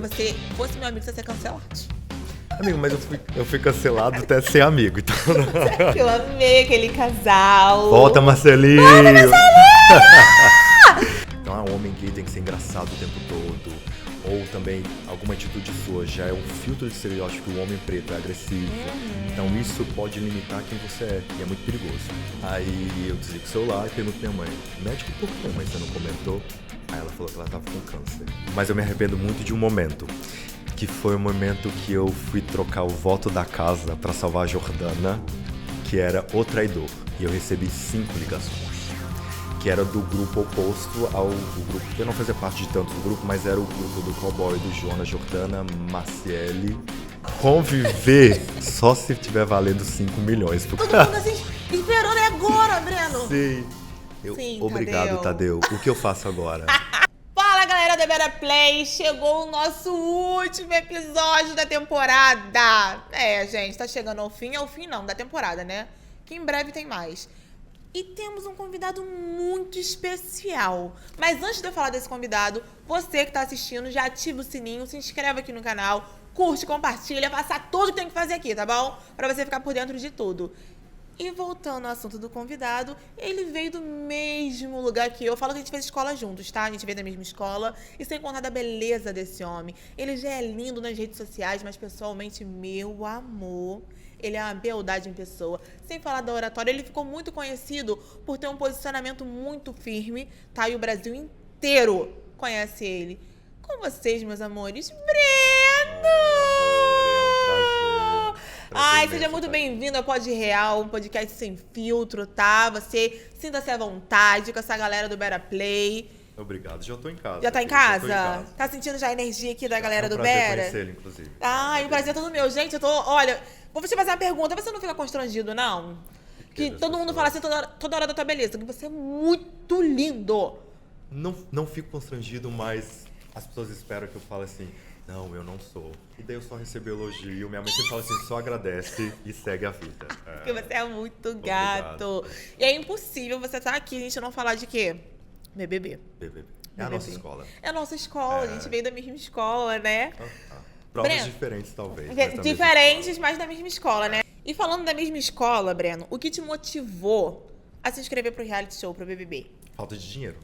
você fosse meu amigo, você ia ser cancelado. Amigo, mas eu fui cancelado até ser amigo, então... Eu amei aquele casal. Volta, Marcelinho! Então, homem gay tem que ser engraçado o tempo todo. Ou também, alguma atitude sua já é um filtro de estereótipo que o homem preto é agressivo. Então, isso pode limitar quem você é, e é muito perigoso. Aí, eu desligo o celular e pergunto pra minha mãe, médico por quê? Mas você não comentou? Aí ela falou que ela tava com câncer. Mas eu me arrependo muito de um momento, que foi o momento que eu fui trocar o voto da casa pra salvar a Jordana, que era o traidor. E eu recebi 5 ligações. Que era do grupo oposto ao grupo, que eu não fazia parte de tantos grupos, mas era o grupo do Cowboy, do Jonas, Jordana, Maciele. Conviver só se tiver valendo 5 milhões. Todo mundo assim, esperando agora, Breno. Sim. Sim, Obrigado, Tadeu. O que eu faço agora? Fala, galera da Bera Play. Chegou o nosso último episódio da temporada. Gente, tá chegando ao fim não, da temporada, né? Que em breve tem mais. E temos um convidado muito especial. Mas antes de eu falar desse convidado, você que está assistindo, já ativa o sininho, se inscreve aqui no canal, curte, compartilha, faça tudo que tem que fazer aqui, tá bom? Pra você ficar por dentro de tudo. E voltando ao assunto do convidado, ele veio do mesmo lugar que eu. Eu falo que a gente fez escola juntos, tá? A gente veio da mesma escola. E sem contar da beleza desse homem. Ele já é lindo nas redes sociais, mas pessoalmente, meu amor... Ele é uma beldade em pessoa. Sem falar da oratória, ele ficou muito conhecido por ter um posicionamento muito firme, tá? E o Brasil inteiro conhece ele. Com vocês, meus amores, Breno! É um prazer. Ai, seja muito bem-vindo ao Pod Real, um podcast sem filtro, tá? Você sinta-se à vontade com essa galera do Bera Play. Obrigado, já tô em casa. Já tá em casa? Tá sentindo já a energia aqui da galera do Bera? É um prazer conhecê-lo, inclusive. Ai, o prazer é todo meu. Gente, eu tô... Olha, vou te fazer uma pergunta. Você não fica constrangido, não? Que todo mundo fala assim toda hora da tua beleza. Que você é muito lindo. Não fico constrangido, mas as pessoas esperam que eu fale assim, não, eu não sou. E daí eu só recebo elogio. Minha mãe sempre fala assim, só agradece e segue a vida. Porque você é muito gato. Obrigado. E é impossível você estar aqui e a gente não falar de quê? BBB. É a nossa escola. É a nossa escola, a gente veio da mesma escola, né? Provas Breno, diferentes, talvez. Diferentes, mas da mesma escola, né? E falando da mesma escola, Breno, o que te motivou a se inscrever pro reality show, pro BBB? Falta de dinheiro.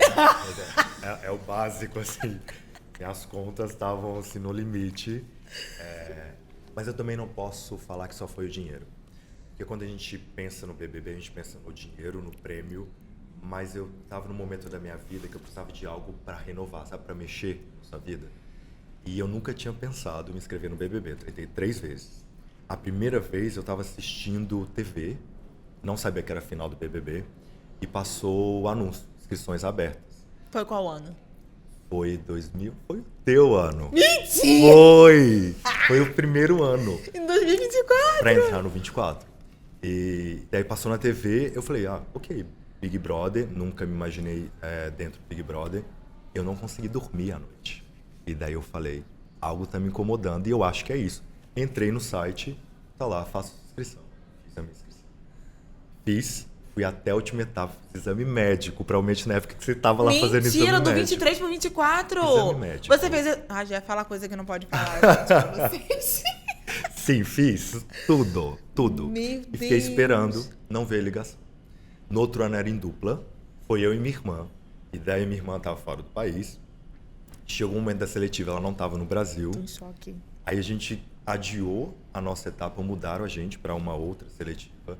É o básico, assim. Minhas contas estavam, assim, no limite. Mas eu também não posso falar que só foi o dinheiro. Porque quando a gente pensa no BBB, a gente pensa no dinheiro, no prêmio. Mas eu estava num momento da minha vida que eu precisava de algo para renovar, sabe? Para mexer na sua vida. E eu nunca tinha pensado em me inscrever no BBB. Eu tentei 3 vezes. A primeira vez eu estava assistindo TV, não sabia que era a final do BBB, e passou o anúncio, inscrições abertas. Foi qual ano? Foi 2000, foi o teu ano. Mentira! Foi o primeiro ano. Em 2024? Pra entrar no 24. E daí passou na TV, eu falei, ok, Big Brother, nunca me imaginei dentro do Big Brother. Eu não consegui dormir à noite. E daí eu falei, algo tá me incomodando e eu acho que é isso. Entrei no site, tá lá, faço inscrição. Fiz a minha inscrição. Fui até a última etapa, fiz exame médico, provavelmente na época que você tava lá fazendo exame médico. Mentira, do 23 pro 24? Exame médico. Você fez... já ia falar coisa que não pode falar, gente, pra vocês. Sim, fiz tudo. Meu e fiquei Deus. esperando, não veio ligação. No outro ano era em dupla, foi eu e minha irmã. E daí minha irmã tava fora do país. Chegou um momento da seletiva, ela não tava no Brasil. Tô em choque. Aí a gente adiou a nossa etapa, mudaram a gente para uma outra seletiva.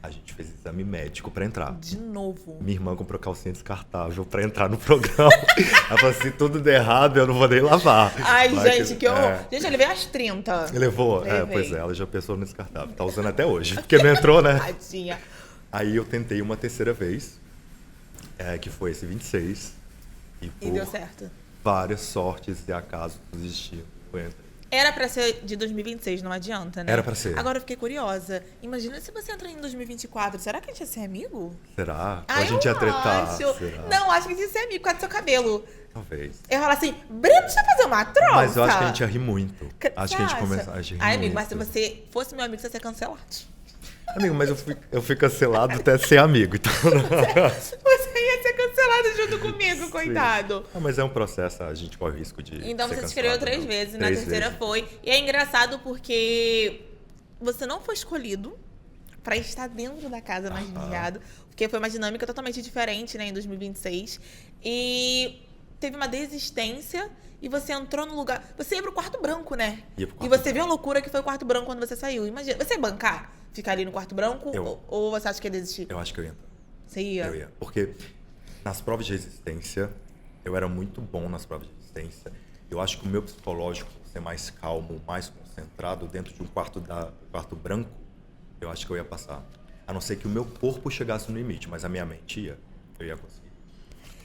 A gente fez exame médico para entrar. De novo. Minha irmã comprou calcinha descartável para entrar no programa. Ela falou assim, tudo der errado, eu não vou nem lavar. Ai, gente, que horror. Gente, ele veio às 30. Levou? Levei. Pois é, ela já pensou no descartável. Tá usando até hoje, porque não entrou, né? Tadinha. Aí eu tentei uma terceira vez, que foi esse 26. E deu certo. Várias sortes e acasos existiam. Era pra ser de 2026, não adianta, né? Era pra ser. Agora eu fiquei curiosa. Imagina se você entrar em 2024. Será que a gente ia ser amigo? Será? Ou a gente ia tretar? Acho. Será? Não, acho que a gente ia ser amigo por causa do seu cabelo. Talvez. Eu ia falar assim, Breno, deixa eu fazer uma troca. Mas eu acho que a gente ia rir muito. Acho que a gente começa a rir Ai, muito. amigo, mas se você fosse meu amigo, você ia ser cancelado. Amigo, mas eu fui cancelado até ser amigo, então... Você ia ser cancelado cancelado junto comigo, coitado. Ah, mas é um processo, a gente corre o risco de Então ser você se inscreveu cancelado, 3 não. vezes, na 3 terceira vezes. foi. E é engraçado porque você não foi escolhido pra estar dentro da casa mais vigiado, porque foi uma dinâmica totalmente diferente, né, em 2026. E teve uma desistência e você entrou no lugar. Você ia pro quarto branco, né? Ia pro E quarto você viu a loucura que foi o quarto branco quando você saiu. Imagina, você ia bancar? Ficar ali no quarto branco? Eu. Ou você acha que ia desistir? Eu acho que eu ia entrar. Você ia? Eu ia. Porque nas provas de resistência, eu era muito bom nas provas de resistência. Eu acho que o meu psicológico, ser mais calmo, mais concentrado dentro de um quarto branco, eu acho que eu ia passar. A não ser que o meu corpo chegasse no limite, mas a minha mente ia. Eu ia conseguir.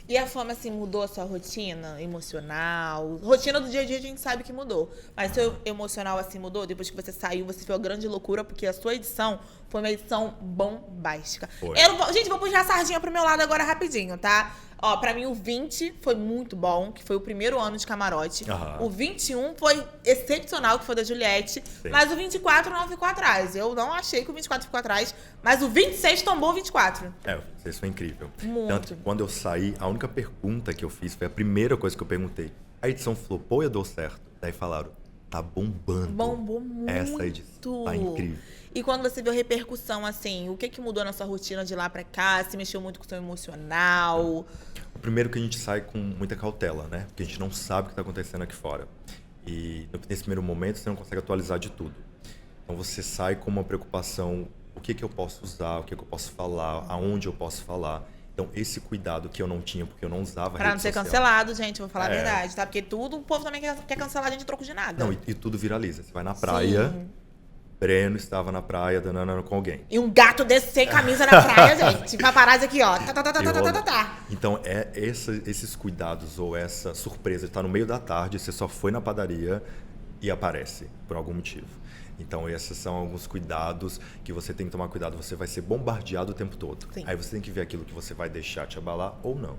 E a forma, assim, mudou a sua rotina emocional? Rotina do dia a dia a gente sabe que mudou. Mas seu emocional, assim, mudou? Depois que você saiu, você fez uma grande loucura, porque a sua edição foi uma edição bombástica. Foi. Eu não vou, gente, vou puxar a sardinha pro meu lado agora rapidinho, tá? Ó, pra mim o 20 foi muito bom, que foi o primeiro ano de camarote. Aham. O 21 foi excepcional, que foi da Juliette. Sim. Mas o 24 não ficou atrás. Eu não achei que o 24 ficou atrás. Mas o 26 tombou o 24. Isso foi incrível. Muito. Tanto que quando eu saí, a única pergunta que eu fiz foi a primeira coisa que eu perguntei. A edição flopou ou deu certo? Daí falaram, tá bombando. Bombou muito. Essa edição tá incrível. E quando você viu a repercussão, assim, o que mudou na sua rotina de lá pra cá? Se mexeu muito com o seu emocional? O primeiro que a gente sai com muita cautela, né? Porque a gente não sabe o que está acontecendo aqui fora. E nesse primeiro momento você não consegue atualizar de tudo. Então você sai com uma preocupação, o que eu posso usar, o que eu posso falar, aonde eu posso falar. Então esse cuidado que eu não tinha, porque eu não usava Pra rede não ser social. cancelado, gente, vou falar a É. verdade, tá? Porque tudo, o povo também quer cancelar a gente a troco de nada. Não, e tudo viraliza. Você vai na praia, Sim. Breno estava na praia danando com alguém. E um gato desse sem camisa na praia, gente. Paparazzi aqui, ó. Tá. Então, esses cuidados ou essa surpresa de estar no meio da tarde, você só foi na padaria e aparece, por algum motivo. Então, esses são alguns cuidados que você tem que tomar cuidado. Você vai ser bombardeado o tempo todo. Sim. Aí você tem que ver aquilo que você vai deixar te abalar ou não.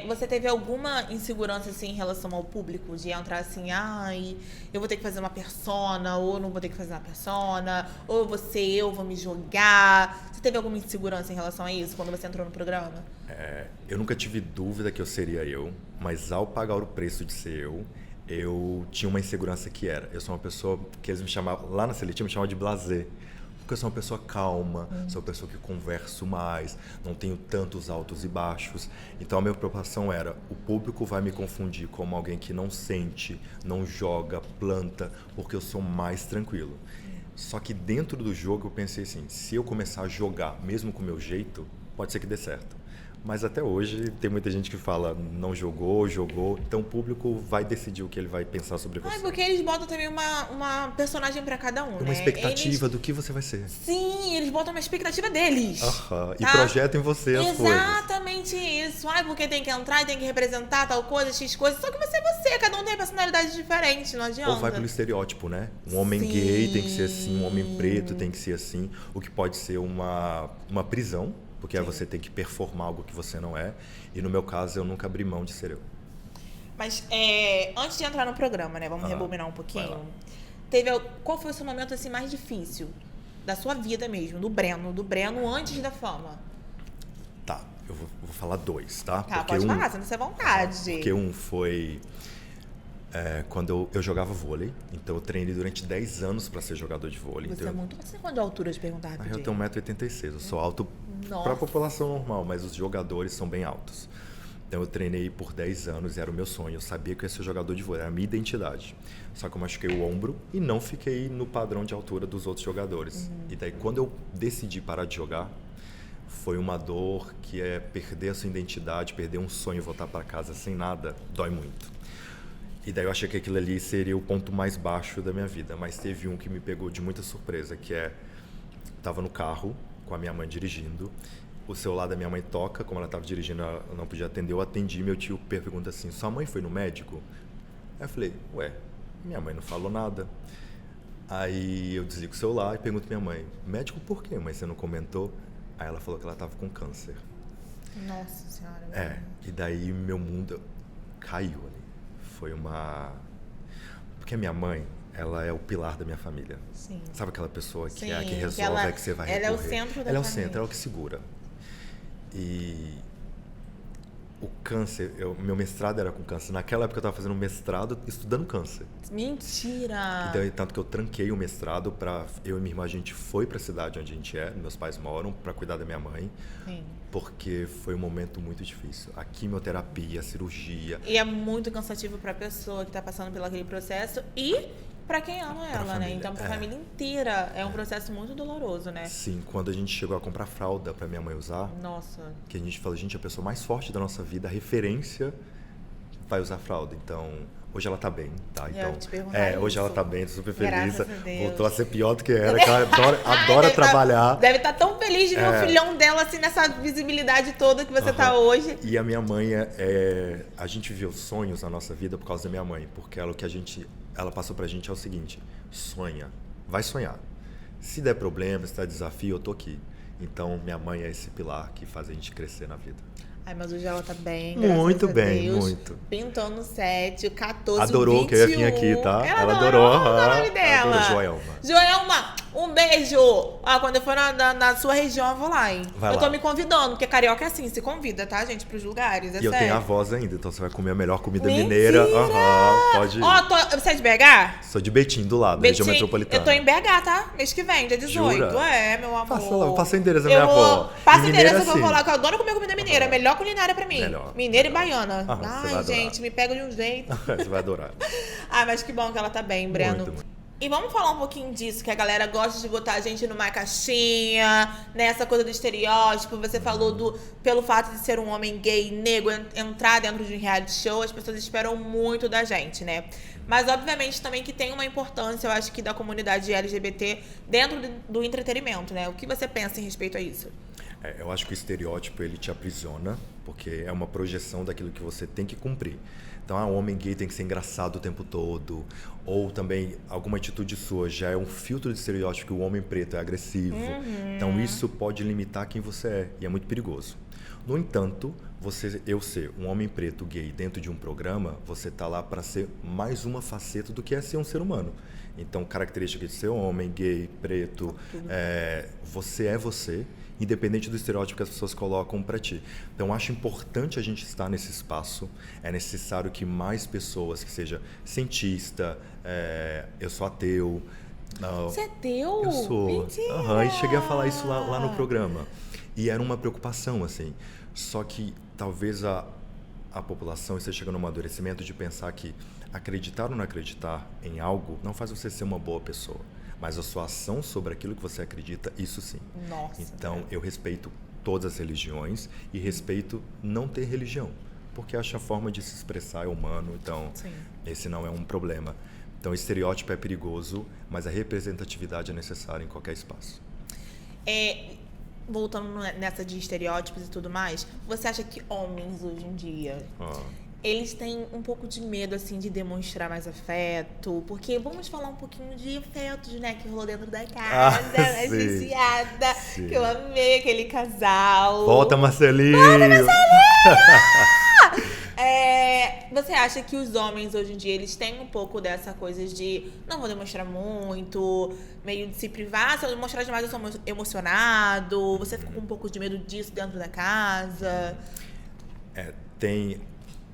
Você teve alguma insegurança, assim, em relação ao público? De entrar assim, ai, eu vou ter que fazer uma persona, ou não vou ter que fazer uma persona, ou eu vou me jogar. Você teve alguma insegurança em relação a isso, quando você entrou no programa? Eu nunca tive dúvida que eu seria eu, mas ao pagar o preço de ser eu tinha uma insegurança que era. Eu sou uma pessoa que eles me chamavam, lá na seletiva me chamavam de blasé. Porque eu sou uma pessoa calma, sou uma pessoa que converso mais, não tenho tantos altos e baixos. Então a minha preocupação era, o público vai me confundir como alguém que não sente, não joga, planta, porque eu sou mais tranquilo. Só que dentro do jogo eu pensei assim, se eu começar a jogar, mesmo com o meu jeito, pode ser que dê certo. Mas até hoje tem muita gente que fala, não jogou, então o público vai decidir o que ele vai pensar sobre você. Ai, porque eles botam também uma personagem pra cada um, Uma né? expectativa do que você vai ser. Sim, eles botam uma expectativa deles. Aham, e tá? projetam em você as coisas. Exatamente isso. Ai, porque tem que entrar e tem que representar tal coisa, X coisa. Só que você é você, cada um tem personalidade diferente, não adianta. Ou vai pelo estereótipo, né? Um homem Sim. gay tem que ser assim, um homem preto tem que ser assim, o que pode ser uma prisão, porque aí você tem que performar algo que você não é. E no meu caso, eu nunca abri mão de ser eu. Mas antes de entrar no programa, né? Vamos rebobinar um Vai pouquinho. lá. Qual foi o seu momento assim mais difícil da sua vida mesmo, do Breno antes da fama? Tá, eu vou falar dois, tá? Tá, pode falar, sinta-se à vontade. Porque um foi quando eu jogava vôlei, então eu treinei durante 10 anos para ser jogador de vôlei. Você então, é muito... Você tem quanto de altura de perguntar eu rapidinho? tenho 1,86 m, eu sou alto Nossa. para a população normal, mas os jogadores são bem altos. Então eu treinei por 10 anos e era o meu sonho. Eu sabia que eu ia ser jogador de vôlei, era a minha identidade. Só que eu machuquei o ombro e não fiquei no padrão de altura dos outros jogadores. E daí quando eu decidi parar de jogar, foi uma dor que é perder a sua identidade, perder um sonho, voltar para casa sem nada, dói muito. E daí eu achei que aquilo ali seria o ponto mais baixo da minha vida. Mas teve um que me pegou de muita surpresa, que estava no carro com a minha mãe dirigindo. O celular da minha mãe toca, como ela estava dirigindo, ela não podia atender, eu atendi, meu tio pergunta assim, sua mãe foi no médico? Aí eu falei, ué, minha mãe não falou nada. Aí eu desligo o celular e pergunto minha mãe, médico por quê? Mas você não comentou? Aí ela falou que ela estava com câncer. Nossa senhora. E daí meu mundo caiu ali. Foi uma... Porque a minha mãe, ela é o pilar da minha família. Sim. Sabe aquela pessoa que Sim, é a que que resolve, ela- é que você vai ela é o recorrer. centro da Ela é o família. centro, ela é o que segura. E O câncer, meu mestrado era com câncer. Naquela época eu estava fazendo um mestrado estudando câncer. Mentira! Então, tanto que eu tranquei o mestrado para eu e minha irmã, a gente foi para a cidade onde a gente é, meus pais moram, para cuidar da minha mãe. Sim. Porque foi um momento muito difícil. A quimioterapia, a cirurgia. E é muito cansativo para a pessoa que está passando pelo aquele processo e para quem ama ela, né? Família, Então, para a família inteira é um processo muito doloroso, né? Sim, quando a gente chegou a comprar fralda para minha mãe usar, Nossa. que a gente falou, gente, a pessoa mais forte da nossa vida, a referência, vai usar fralda. Então, hoje ela tá bem, tá? Então, te perguntar hoje isso. ela tá bem, tô super feliz. Graças a Deus. Voltou a ser pior do que era, que ela adora trabalhar. Deve estar tão feliz de ver o filhão dela assim nessa visibilidade toda que você tá hoje. E a minha mãe, a gente viveu sonhos na nossa vida por causa da minha mãe, porque o que ela passou pra gente é o seguinte: sonha, vai sonhar. Se der problema, se der desafio, eu tô aqui. Então, minha mãe é esse pilar que faz a gente crescer na vida. Ai, mas hoje ela tá bem, muito graças a bem, Deus. muito. Pintou no 7, o 14, Adorou o 21. que eu ia vir aqui, tá? Ela adorou. Qual é o nome Ela dela? adorou, Joelma. Joelma, um beijo. Quando eu for na sua região, eu vou lá, hein? Vai eu tô lá. me convidando, porque carioca é assim, se convida, tá, gente, pros lugares, é E eu sério. tenho a voz ainda, então você vai comer a melhor comida Mentira! mineira. Pode ir. Você é de BH? Sou de Betim, do lado, região Betim, metropolitana. eu tô em BH, tá? Mês que vem, dia 18. Jura? Meu amor. Passa lá, passa o endereço da minha avó. Passa o E endereço mineira, que eu vou sim. lá, que eu adoro comer comida mineira. É a melhor culinária pra mim. Melhor. Mineira e baiana. Você vai Ai, adorar. gente, me pega de um jeito. Você vai adorar. Mas que bom que ela tá bem, Breno. Muito. E vamos falar um pouquinho disso, que a galera gosta de botar a gente numa caixinha, nessa coisa do estereótipo. Você falou pelo fato de ser um homem gay, negro, entrar dentro de um reality show, as pessoas esperam muito da gente, né? Mas, obviamente, também que tem uma importância, eu acho que da comunidade LGBT dentro do entretenimento, né? O que você pensa em respeito a isso? Eu acho que o estereótipo, ele te aprisiona, porque é uma projeção daquilo que você tem que cumprir. Então, o homem gay tem que ser engraçado o tempo todo, ou também alguma atitude sua já é um filtro de estereótipo que o homem preto é agressivo. Então, isso pode limitar quem você é, e é muito perigoso. No entanto, eu ser um homem preto gay dentro de um programa, você tá lá para ser mais uma faceta do que é ser um ser humano. Então, característica de ser homem, gay, preto, você é você, independente do estereótipo que as pessoas colocam para ti. Então, acho importante a gente estar nesse espaço. É necessário que mais pessoas, que seja cientista, eu sou ateu. Você é ateu? Eu sou. Mentira! E cheguei a falar isso lá no programa. E era uma preocupação, assim. Só que talvez a população esteja chegando a um amadurecimento de pensar que acreditar ou não acreditar em algo não faz você ser uma boa pessoa. Mas a sua ação sobre aquilo que você acredita, isso sim. Nossa. Então, eu respeito todas as religiões e respeito não ter religião. Porque acho a forma de se expressar é humano, então Sim. esse não é um problema. Então, o estereótipo é perigoso, mas a representatividade é necessária em qualquer espaço. Voltando nessa de estereótipos e tudo mais, você acha que homens hoje em dia, eles têm um pouco de medo, assim, de demonstrar mais afeto? Porque vamos falar um pouquinho de afetos, né, que rolou dentro da casa, mais sim. viciada, Sim. que eu amei aquele casal. Volta, Marcelinho! Você acha que os homens hoje em dia, eles têm um pouco dessa coisa de não vou demonstrar muito, meio de se privar, se eu demonstrar demais eu sou emocionado, você fica com um pouco de medo disso dentro da casa?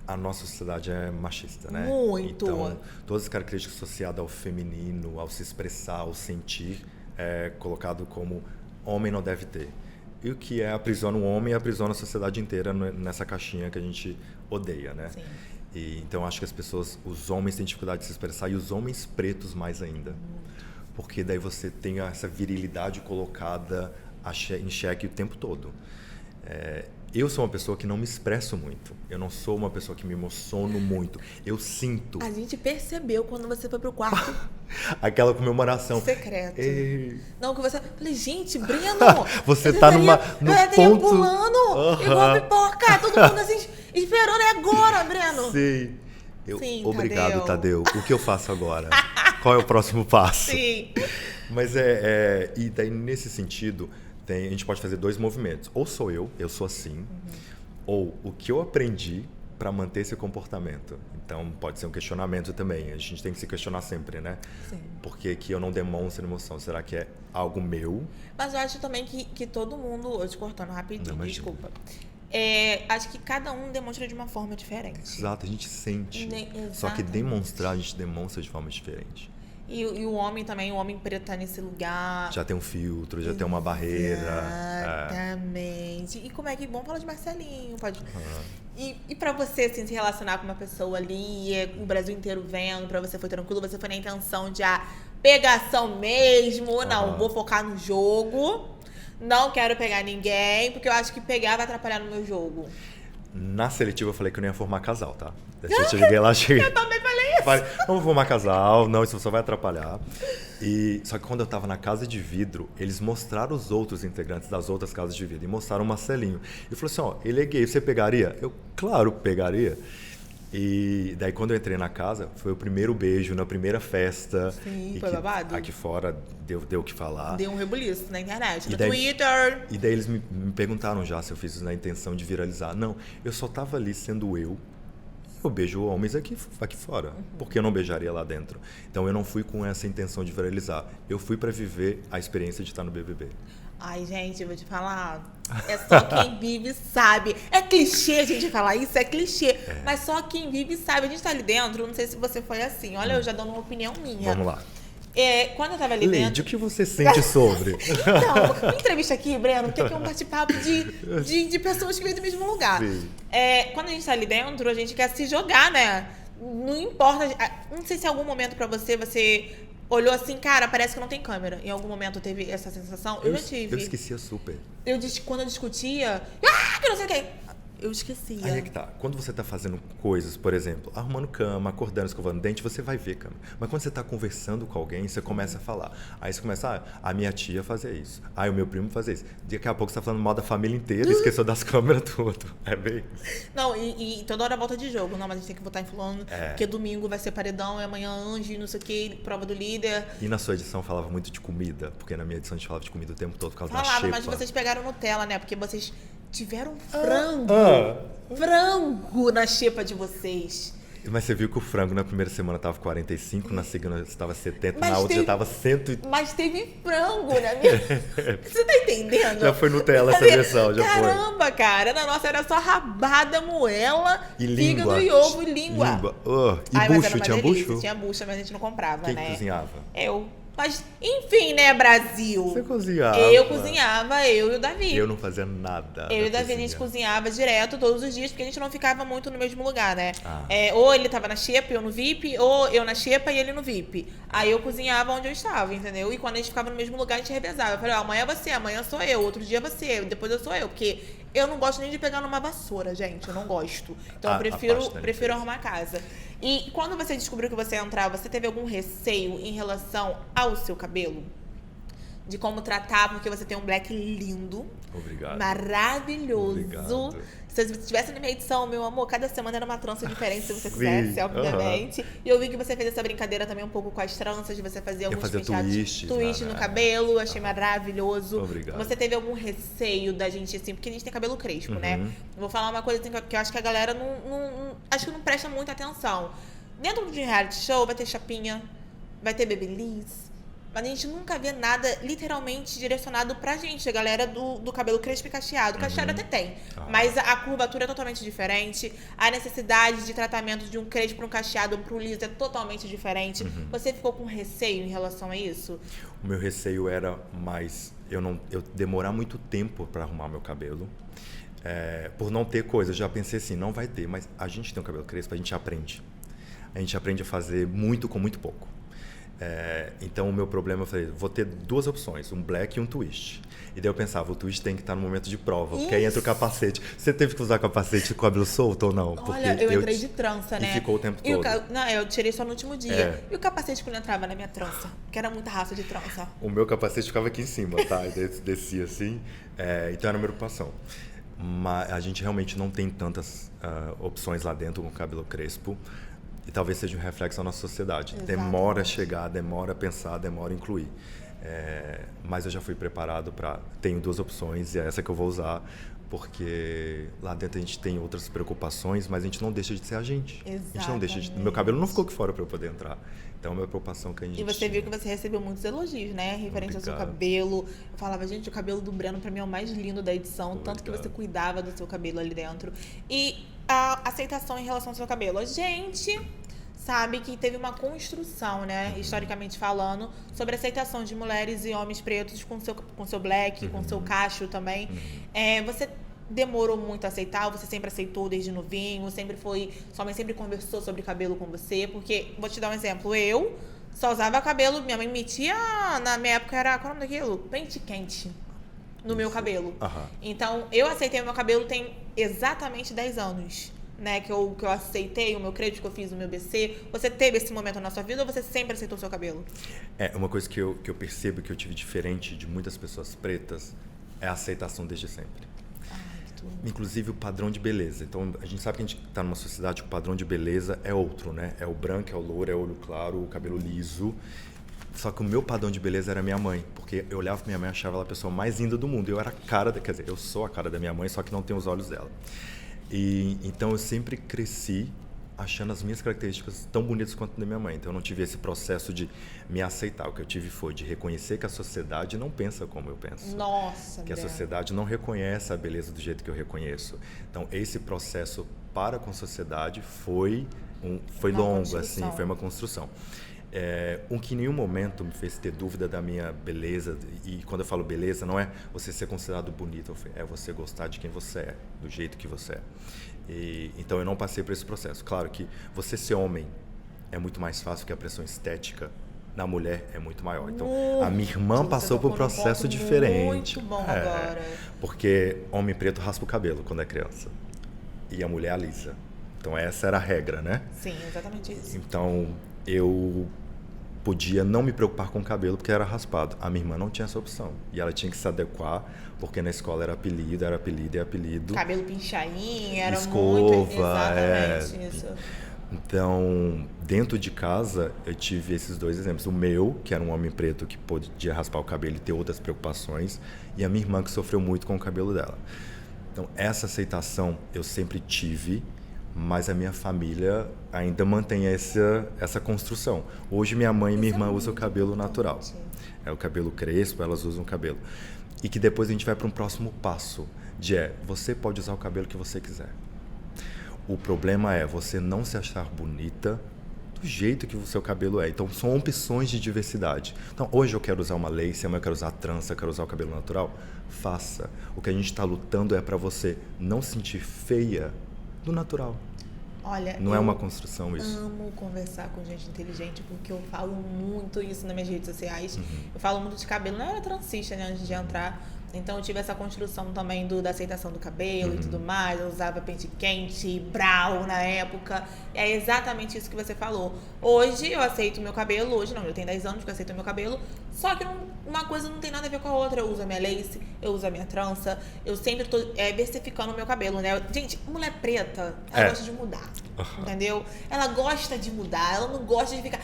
A nossa sociedade é machista, né? Muito. Então, todas as características associadas ao feminino, ao se expressar, ao sentir, é colocado como homem não deve ter. E o que aprisiona o homem, aprisiona a sociedade inteira nessa caixinha que a gente odeia, né? Sim. Então, acho que os homens têm dificuldade de se expressar e os homens pretos mais ainda. Porque daí você tem essa virilidade colocada em xeque o tempo todo. Eu sou uma pessoa que não me expresso muito. Eu não sou uma pessoa que me emociono muito. Eu sinto. A gente percebeu quando você foi pro quarto Aquela comemoração. secreto. Não, que você... Falei, gente, Breno... Você tá no ponto... pulando, igual pipoca. Todo mundo assim, esperando. É agora, Breno. Sim. Sim, Obrigado, Tadeu. O que eu faço agora? Qual é o próximo passo? Sim. Mas e daí, nesse sentido... a gente pode fazer dois movimentos. Ou sou eu sou assim, ou o que eu aprendi para manter esse comportamento. Então, pode ser um questionamento também. A gente tem que se questionar sempre, né? Sim. Por que eu não demonstro emoção? Será que é algo meu? Mas eu acho também que todo mundo... Eu te cortando rapidinho, Não, imagina. desculpa. Acho que cada um demonstra de uma forma diferente. Exato, a gente sente. Exatamente. Só que demonstrar, a gente demonstra de forma diferente. E o homem também, o homem preto tá nesse lugar. Já tem um filtro, já tem uma barreira. Exatamente. E como é que... Vamos falar de Marcelinho, pode... E pra você, assim, se relacionar com uma pessoa ali, o Brasil inteiro vendo, pra você foi tranquilo, você foi na intenção de pegação mesmo, não, vou focar no jogo, não quero pegar ninguém, porque eu acho que pegar vai atrapalhar no meu jogo. Na seletiva eu falei que eu não ia formar casal, tá? Eu cheguei lá, Eu também falei isso. Falei, não vou formar casal, não, isso só vai atrapalhar. Só que quando eu tava na casa de vidro, eles mostraram os outros integrantes das outras casas de vidro e mostraram o Marcelinho. E falou assim, ó, ele é gay, você pegaria? Eu, claro, pegaria. E daí quando eu entrei na casa, foi o primeiro beijo na primeira festa. Sim, foi babado. Aqui fora deu o que falar. Deu um rebuliço na internet, no daí, Twitter. E daí eles me perguntaram já se eu fiz isso na intenção de viralizar. Não, eu só tava ali sendo eu. Eu beijo homens aqui fora, porque eu não beijaria lá dentro. Então eu não fui com essa intenção de viralizar. Eu fui para viver a experiência de estar no BBB. Ai, gente, eu vou te falar. É só quem vive sabe. É clichê a gente falar isso, é clichê. Mas só quem vive sabe. A gente tá ali dentro, não sei se você foi assim. Olha, eu já dando uma opinião minha. Vamos lá. Quando eu tava ali Leide, dentro... o que você sente sobre? Então, uma entrevista aqui, Breno, que é um bate-papo de pessoas que vêm do mesmo lugar. Quando a gente tá ali dentro, a gente quer se jogar, né? Não importa... Não sei se em algum momento pra você olhou assim, cara, parece que não tem câmera. Em algum momento teve essa sensação? Eu já tive. Eu esquecia super. Quando eu discutia... que não sei o que... Eu esquecia. Aí é que tá. Quando você tá fazendo coisas, por exemplo, arrumando cama, acordando, escovando dente, você vai ver câmera. Mas quando você tá conversando com alguém, você começa a falar. Aí você começa, a minha tia fazia isso. O meu primo fazia isso. Daqui a pouco você tá falando mal da família inteira e esqueceu das câmeras tudo. É bem isso. Não, e toda hora volta de jogo. Não, mas a gente tem que votar em fulano, porque domingo vai ser paredão, e amanhã anjo, não sei o que, prova do líder. E na sua edição falava muito de comida, porque na minha edição a gente falava de comida o tempo todo por causa da Falava, xepa. mas vocês pegaram Nutella, né? Porque vocês tiveram frango. Frango na xepa de vocês. Mas você viu que o frango na primeira semana tava 45, na segunda estava 70, mas na outra já tava 100. Mas teve frango na minha... Você tá entendendo? Já foi Nutella essa versão, já Caramba, cara. Na nossa era só rabada, moela, e fígado e ovo e língua. E bucho, tinha bucho? Tinha bucha, mas a gente não comprava, né? Quem cozinhava? Eu. Mas, enfim, né, Brasil? Você cozinhava. Eu cozinhava, eu e o Davi. Eu não fazia nada. Eu e o Davi, a gente cozinhava direto todos os dias, porque a gente não ficava muito no mesmo lugar, né? Ou ele tava na xepa e eu no VIP, ou eu na xepa e ele no VIP. Aí eu cozinhava onde eu estava, entendeu? E quando a gente ficava no mesmo lugar, a gente revezava. Eu falei, amanhã é você, amanhã sou eu, outro dia é você, depois eu sou eu. Porque eu não gosto nem de pegar numa vassoura, gente. Eu não gosto. Então eu prefiro arrumar a casa. E quando você descobriu que você ia entrar, você teve algum receio em relação ao seu cabelo? De como tratar, porque você tem um black lindo. Obrigado. Maravilhoso. Obrigado. Se você estivesse na minha edição, meu amor, cada semana era uma trança diferente, se você quisesse, obviamente. E eu vi que você fez essa brincadeira também um pouco com as tranças, de você fazer alguns twist no cabelo, achei maravilhoso. Obrigado. Você teve algum receio da gente, assim, porque a gente tem cabelo crespo, né? Vou falar uma coisa assim, que eu acho que a galera acho que não presta muita atenção. Dentro de um reality show vai ter chapinha, vai ter babyliss, mas a gente nunca vê nada literalmente direcionado pra gente, a galera do cabelo crespo e cacheado. Cacheado até tem, mas a curvatura é totalmente diferente. A necessidade de tratamento de um crespo para um cacheado para um liso é totalmente diferente. Você ficou com receio em relação a isso? O meu receio era mais eu demorar muito tempo para arrumar meu cabelo. Por não ter coisa, eu já pensei assim, não vai ter, mas a gente tem um cabelo crespo, a gente aprende. A gente aprende a fazer muito com muito pouco. Então o meu problema, eu falei, vou ter duas opções, um black e um twist. E daí eu pensava, o twist tem que estar no momento de prova, porque aí entra o capacete. Você teve que usar capacete com o cabelo solto ou não? Porque olha, eu entrei de trança, né? E ficou o tempo todo. Não, eu tirei só no último dia. E o capacete quando entrava na minha trança? Que era muita raça de trança. O meu capacete ficava aqui em cima, tá? E descia assim. Então era uma preocupação. Mas a gente realmente não tem tantas opções lá dentro com cabelo crespo. E talvez seja um reflexo da nossa sociedade. Exatamente. Demora a chegar, demora a pensar, demora a incluir. Mas eu já fui preparado para... Tenho duas opções e é essa que eu vou usar. Porque lá dentro a gente tem outras preocupações, mas a gente não deixa de ser a gente. A gente não deixa de... Exatamente. Meu cabelo não ficou aqui fora para eu poder entrar. Então, a minha preocupação que a gente E você viu que você recebeu muitos elogios, né? Referente ao seu Obrigado. cabelo. Eu falava, gente, o cabelo do Breno pra mim é o mais lindo da edição. Tanto que você Obrigado. cuidava do seu cabelo ali dentro. E a aceitação em relação ao seu cabelo. A gente sabe que teve uma construção, né? Historicamente falando, sobre a aceitação de mulheres e homens pretos com seu black, com seu cacho também. Você demorou muito a aceitar, você sempre aceitou desde novinho, sua mãe sempre conversou sobre cabelo com você, porque, vou te dar um exemplo, eu só usava cabelo, minha mãe metia, na minha época era, qual é o nome daquilo? Pente quente no meu cabelo. Aham. Então, eu aceitei o meu cabelo tem exatamente 10 anos, né, que eu aceitei o meu crédito, que eu fiz o meu BC. Você teve esse momento na sua vida ou você sempre aceitou o seu cabelo? Uma coisa que eu percebo que eu tive diferente de muitas pessoas pretas é a aceitação desde sempre. Inclusive o padrão de beleza. Então, a gente sabe que a gente está numa sociedade que o padrão de beleza é outro, né? É o branco, é o louro, é o olho claro, o cabelo liso. Só que o meu padrão de beleza era minha mãe. Porque eu olhava pra minha mãe e achava ela a pessoa mais linda do mundo. Eu era a cara, quer dizer, eu sou a cara da minha mãe, só que não tenho os olhos dela. E então eu sempre cresci achando as minhas características tão bonitas quanto a da minha mãe. Então eu não tive esse processo de me aceitar. O que eu tive foi de reconhecer que a sociedade não pensa como eu penso. Nossa, Que a Breno. sociedade não reconhece a beleza do jeito que eu reconheço. Então esse processo para com a sociedade foi longo, construção. assim, foi uma construção. O que em nenhum momento me fez ter dúvida da minha beleza, e quando eu falo beleza, não é você ser considerado bonito, é você gostar de quem você é, do jeito que você é. Então eu não passei por esse processo. Claro que você ser homem é muito mais fácil, porque a pressão estética na mulher é muito maior. Então a minha irmã Você passou por um tocou num processo ponto diferente. muito bom agora. Porque homem preto raspa o cabelo quando é criança, e a mulher alisa. Então essa era a regra, né? Sim, exatamente isso. Então eu podia não me preocupar com o cabelo porque era raspado. A minha irmã não tinha essa opção. E ela tinha que se adequar, porque na escola era apelido e apelido. Cabelo pinchainho, era Escova, muito... Exatamente isso. Então, dentro de casa, eu tive esses dois exemplos. O meu, que era um homem preto que podia raspar o cabelo e ter outras preocupações, e a minha irmã, que sofreu muito com o cabelo dela. Então, essa aceitação eu sempre tive, mas a minha família ainda mantém essa construção. Hoje minha mãe e minha irmã usam o cabelo natural. É o cabelo crespo, elas usam o cabelo. E que depois a gente vai para um próximo passo, você pode usar o cabelo que você quiser. O problema é você não se achar bonita do jeito que o seu cabelo é. Então são opções de diversidade. Então hoje eu quero usar uma lace, amanhã eu quero usar trança, eu quero usar o cabelo natural. Faça. O que a gente está lutando é para você não sentir feia do natural. Olha, não é uma construção isso. Eu amo conversar com gente inteligente, porque eu falo muito isso nas minhas redes sociais. Eu falo muito de cabelo. Não era transista, né, antes de entrar. Então eu tive essa construção também da aceitação do cabelo e tudo mais. Eu usava pente quente, brow na época. É exatamente isso que você falou. Hoje eu aceito o meu cabelo. Hoje não, eu tenho 10 anos que eu aceito o meu cabelo. Só que uma coisa não tem nada a ver com a outra. Eu uso a minha lace, eu uso a minha trança. Eu sempre tô versificando o meu cabelo, né? Gente, mulher preta, ela gosta de mudar. Entendeu? Ela gosta de mudar. Ela não gosta de ficar...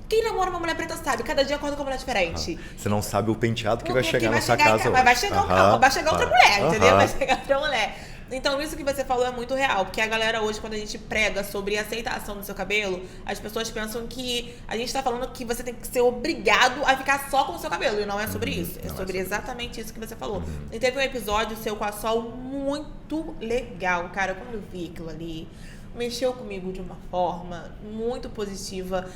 Quem namora uma mulher preta sabe, cada dia acorda com uma mulher diferente. Você não sabe o penteado que vai chegar na sua casa. Vai chegar outra mulher, entendeu? Vai chegar outra mulher. Então, isso que você falou é muito real, porque a galera hoje, quando a gente prega sobre aceitação do seu cabelo, as pessoas pensam que a gente tá falando que você tem que ser obrigado a ficar só com o seu cabelo, e não é sobre isso. É sobre exatamente isso que você falou. E teve um episódio seu com a Sol muito legal, cara. Quando eu vi aquilo ali, mexeu comigo de uma forma muito positiva.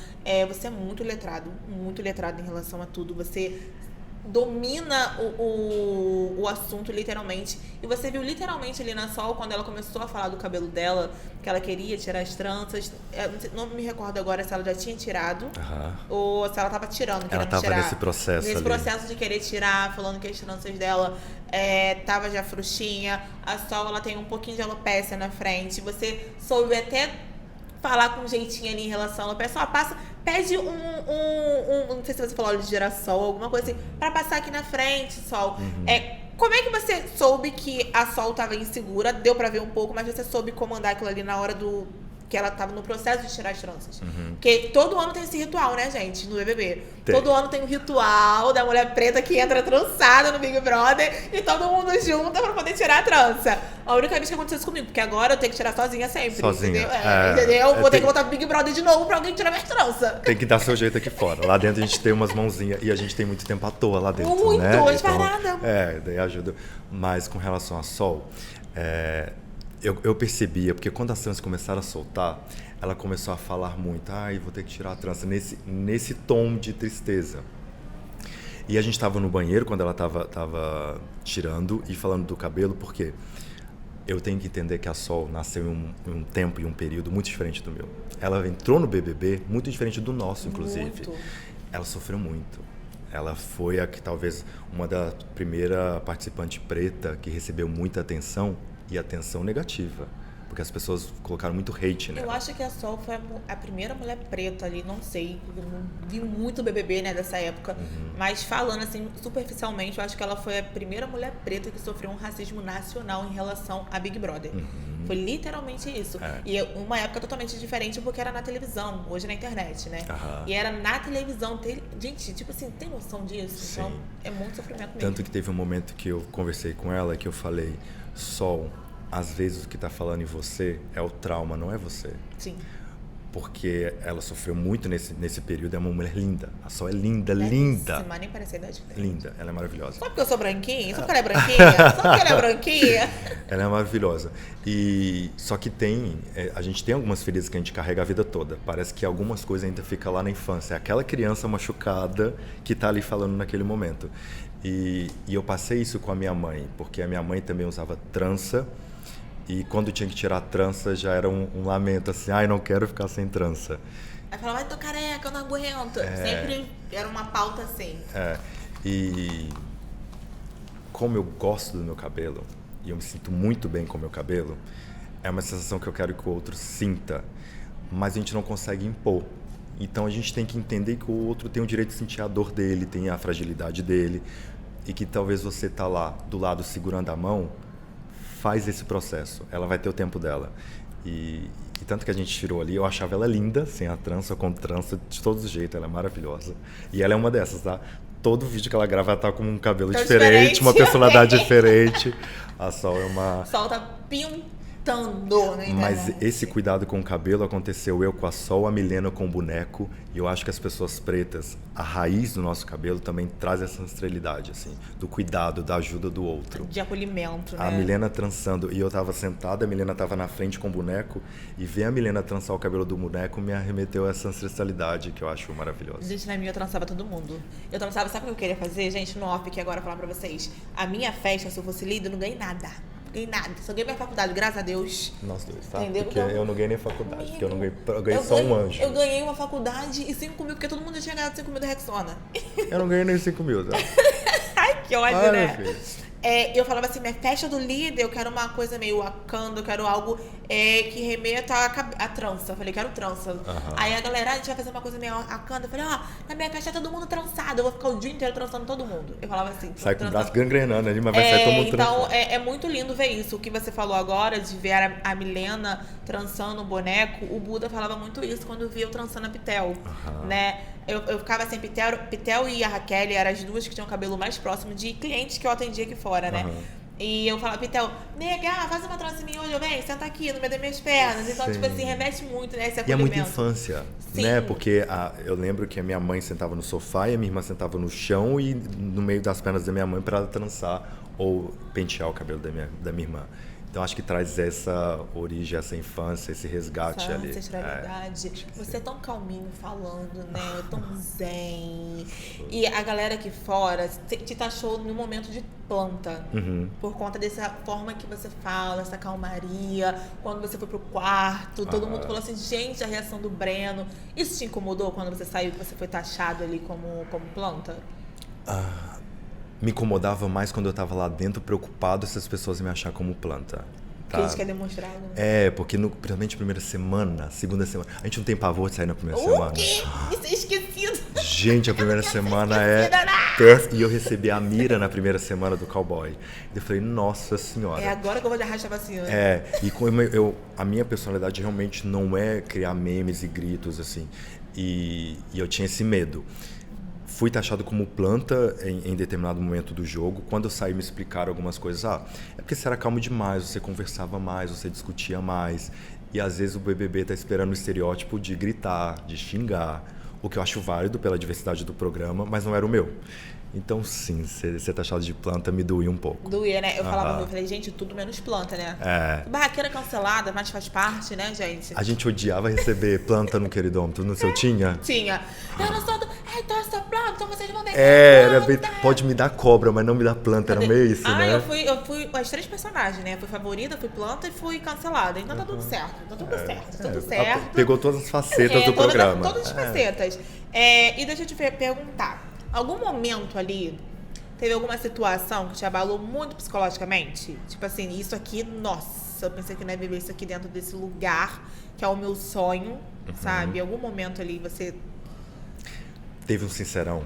Você é muito letrado em relação a tudo. Você domina o assunto literalmente. E você viu literalmente ali na Sol, quando ela começou a falar do cabelo dela, que ela queria tirar as tranças. Não me recordo agora se ela já tinha tirado ou se ela tava tirando, ela tava tirar. Nesse processo de querer tirar, falando que as tranças dela tava já frouxinha. A Sol, ela tem um pouquinho de alopécia na frente. Você soube até falar com um jeitinho ali em relação à alopecia. Pede não sei se você falou óleo de girassol, alguma coisa assim, pra passar aqui na frente, Sol. Como é que você soube que a Sol tava insegura? Deu pra ver um pouco, mas você soube comandar aquilo ali na hora que ela tava no processo de tirar as tranças. Porque todo ano tem esse ritual, né, gente, no BBB. Tem. Todo ano tem um ritual da mulher preta que entra trançada no Big Brother e todo mundo junta pra poder tirar a trança. A única vez que aconteceu isso comigo, porque agora eu tenho que tirar sozinha sempre. Sozinha. Entendeu? Entendeu? Vou ter que voltar pro Big Brother de novo pra alguém tirar minha trança. Tem que dar seu jeito aqui fora. Lá dentro a gente tem umas mãozinhas e a gente tem muito tempo à toa lá dentro, Muito, né? não faz nada. Daí ajuda. Mas com relação a Sol, eu percebia, porque quando as tranças começaram a soltar, ela começou a falar muito, vou ter que tirar a trança, nesse tom de tristeza. E a gente estava no banheiro quando ela tava tirando e falando do cabelo, porque eu tenho que entender que a Sol nasceu em um tempo e um período muito diferente do meu. Ela entrou no BBB muito diferente do nosso, inclusive. Muito. Ela sofreu muito. Ela foi talvez uma da primeira participante preta que recebeu muita atenção e atenção negativa. Porque as pessoas colocaram muito hate nela. Eu acho que a Sol foi a primeira mulher preta ali, não sei, eu não vi muito BBB, né, dessa época, mas falando assim, superficialmente, eu acho que ela foi a primeira mulher preta que sofreu um racismo nacional em relação a Big Brother. Foi literalmente isso. E uma época totalmente diferente, porque era na televisão, hoje na internet, né? E era na televisão. Gente, tipo assim, tem noção disso? Sim. Então, é muito sofrimento mesmo. Tanto que teve um momento que eu conversei com ela, que eu falei, Sol, às vezes o que está falando em você é o trauma, não é você. Sim. Porque ela sofreu muito nesse período, é uma mulher linda. A Sol é linda, linda. Mas nem parece a idade dela. Linda, ela é maravilhosa. Só porque eu sou branquinha? Só porque ela é branquinha? Só porque ela é branquinha? Ela é maravilhosa. Só que a gente tem algumas feridas que a gente carrega a vida toda. Parece que algumas coisas ainda ficam lá na infância. É aquela criança machucada que está ali falando naquele momento. E eu passei isso com a minha mãe, porque a minha mãe também usava trança. E quando tinha que tirar a trança, já era um lamento, assim, não quero ficar sem trança. Aí falava, tô careca, eu não aguento. Sempre era uma pauta assim. E como eu gosto do meu cabelo, e eu me sinto muito bem com o meu cabelo, é uma sensação que eu quero que o outro sinta, mas a gente não consegue impor. Então a gente tem que entender que o outro tem o direito de sentir a dor dele, tem a fragilidade dele, e que talvez você tá lá do lado segurando a mão, faz esse processo, ela vai ter o tempo dela. E tanto que a gente tirou ali, eu achava ela linda, sem a trança, com trança, de todos os jeitos, ela é maravilhosa. E ela é uma dessas, tá? Todo vídeo que ela grava, ela tá com um cabelo diferente, uma personalidade diferente. A Sol é uma... Sol tá pintando na internet. Mas esse cuidado com o cabelo aconteceu eu com a Sol, a Milena com o boneco, e eu acho que as pessoas pretas, a raiz do nosso cabelo também traz essa ancestralidade, assim, do cuidado, da ajuda do outro. De acolhimento, né? A Milena trançando, e eu tava sentada, a Milena tava na frente com o boneco, e ver a Milena trançar o cabelo do boneco me arremeteu a essa ancestralidade que eu acho maravilhosa. Gente, na minha eu trançava todo mundo. Eu trançava, sabe o que eu queria fazer? Gente, no off aqui agora, falar pra vocês. A minha festa, se eu fosse líder, eu não ganhei nada. Ganhei nada. Só ganhei minha faculdade, graças a Deus. Nós dois, tá? Entendeu? Porque Então, eu não ganhei nem faculdade, porque eu eu ganhei só um anjo. Eu ganhei uma faculdade e 5 mil, porque todo mundo já tinha ganhado 5 mil da Rexona. Eu não ganhei nem 5 mil, tá? Ai, que ódio, Meu né? filho. Eu falava assim, minha festa do líder, eu quero uma coisa meio Wakanda, eu quero algo que remeta a trança. Eu falei, quero trança. Aí a galera, a gente vai fazer uma coisa meio Wakanda. Eu falei, na minha festa é todo mundo trançado, eu vou ficar o dia inteiro trançando todo mundo. Eu falava assim. Sai com o braço gangrenando ali, mas vai sair todo mundo trançado. Então, é muito lindo ver isso. O que você falou agora, de ver a Milena trançando o boneco, o Buda falava muito isso quando via eu trançando a Pitel, né? Eu ficava assim, Pitel e a Raquel eram as duas que tinham o cabelo mais próximo de clientes que eu atendia aqui fora, né? E eu falava, Pitel, nega, faz uma trança em mim hoje, vem, senta aqui no meio das minhas pernas. Então, tipo assim, remete muito, né, esse acolhimento. E é muita infância, né? Porque eu lembro que a minha mãe sentava no sofá e a minha irmã sentava no chão e no meio das pernas da minha mãe para ela trançar ou pentear o cabelo da minha irmã. Então, acho que traz essa origem, essa infância, esse resgate essa ali. ancestralidade. Você é tão calminho falando, né? Tão zen. E a galera aqui fora te taxou no momento de planta. Por conta dessa forma que você fala, essa calmaria. Quando você foi pro quarto, todo mundo falou assim, gente, a reação do Breno. Isso te incomodou quando você saiu, que você foi taxado ali como planta? Me incomodava mais quando eu estava lá dentro, preocupado se as pessoas me achar como planta. Que a gente quer demonstrar. Né? Porque principalmente na primeira semana, segunda semana. A gente não tem pavor de sair na primeira semana. O quê? Isso é esquecido. Gente, a primeira semana E eu recebi a mira na primeira semana do cowboy. Eu falei, nossa senhora. É agora que eu vou arrastar a vacina. E como a minha personalidade realmente não é criar memes e gritos, assim. E eu tinha esse medo. Fui taxado como planta em determinado momento do jogo. Quando eu saí, me explicaram algumas coisas. É porque você era calmo demais, você conversava mais, você discutia mais. E às vezes o BBB tá esperando o estereótipo de gritar, de xingar. O que eu acho válido pela diversidade do programa, mas não era o meu. Então, sim, ser taxado de planta me doía um pouco. Doía, né? Eu falava, eu falei, gente, tudo menos planta, né? Barraqueira cancelada, mas faz parte, né, gente? A gente odiava receber planta no queridômetro, no seu tinha? Tinha. Eu não sou do... então eu sou planta, então vocês vão ver pode me dar cobra, mas não me dá planta, era meio isso, né? Eu fui as 3 personagens, né? Fui favorita, fui planta e fui cancelada. Então tá tudo certo, tudo certo. Pegou todas as facetas do programa. Todas as facetas. E deixa eu te perguntar. Algum momento ali, teve alguma situação que te abalou muito psicologicamente? Tipo assim, isso aqui, nossa, eu pensei que não ia viver isso aqui dentro desse lugar, que é o meu sonho, sabe? Em algum momento ali você... Teve um sincerão,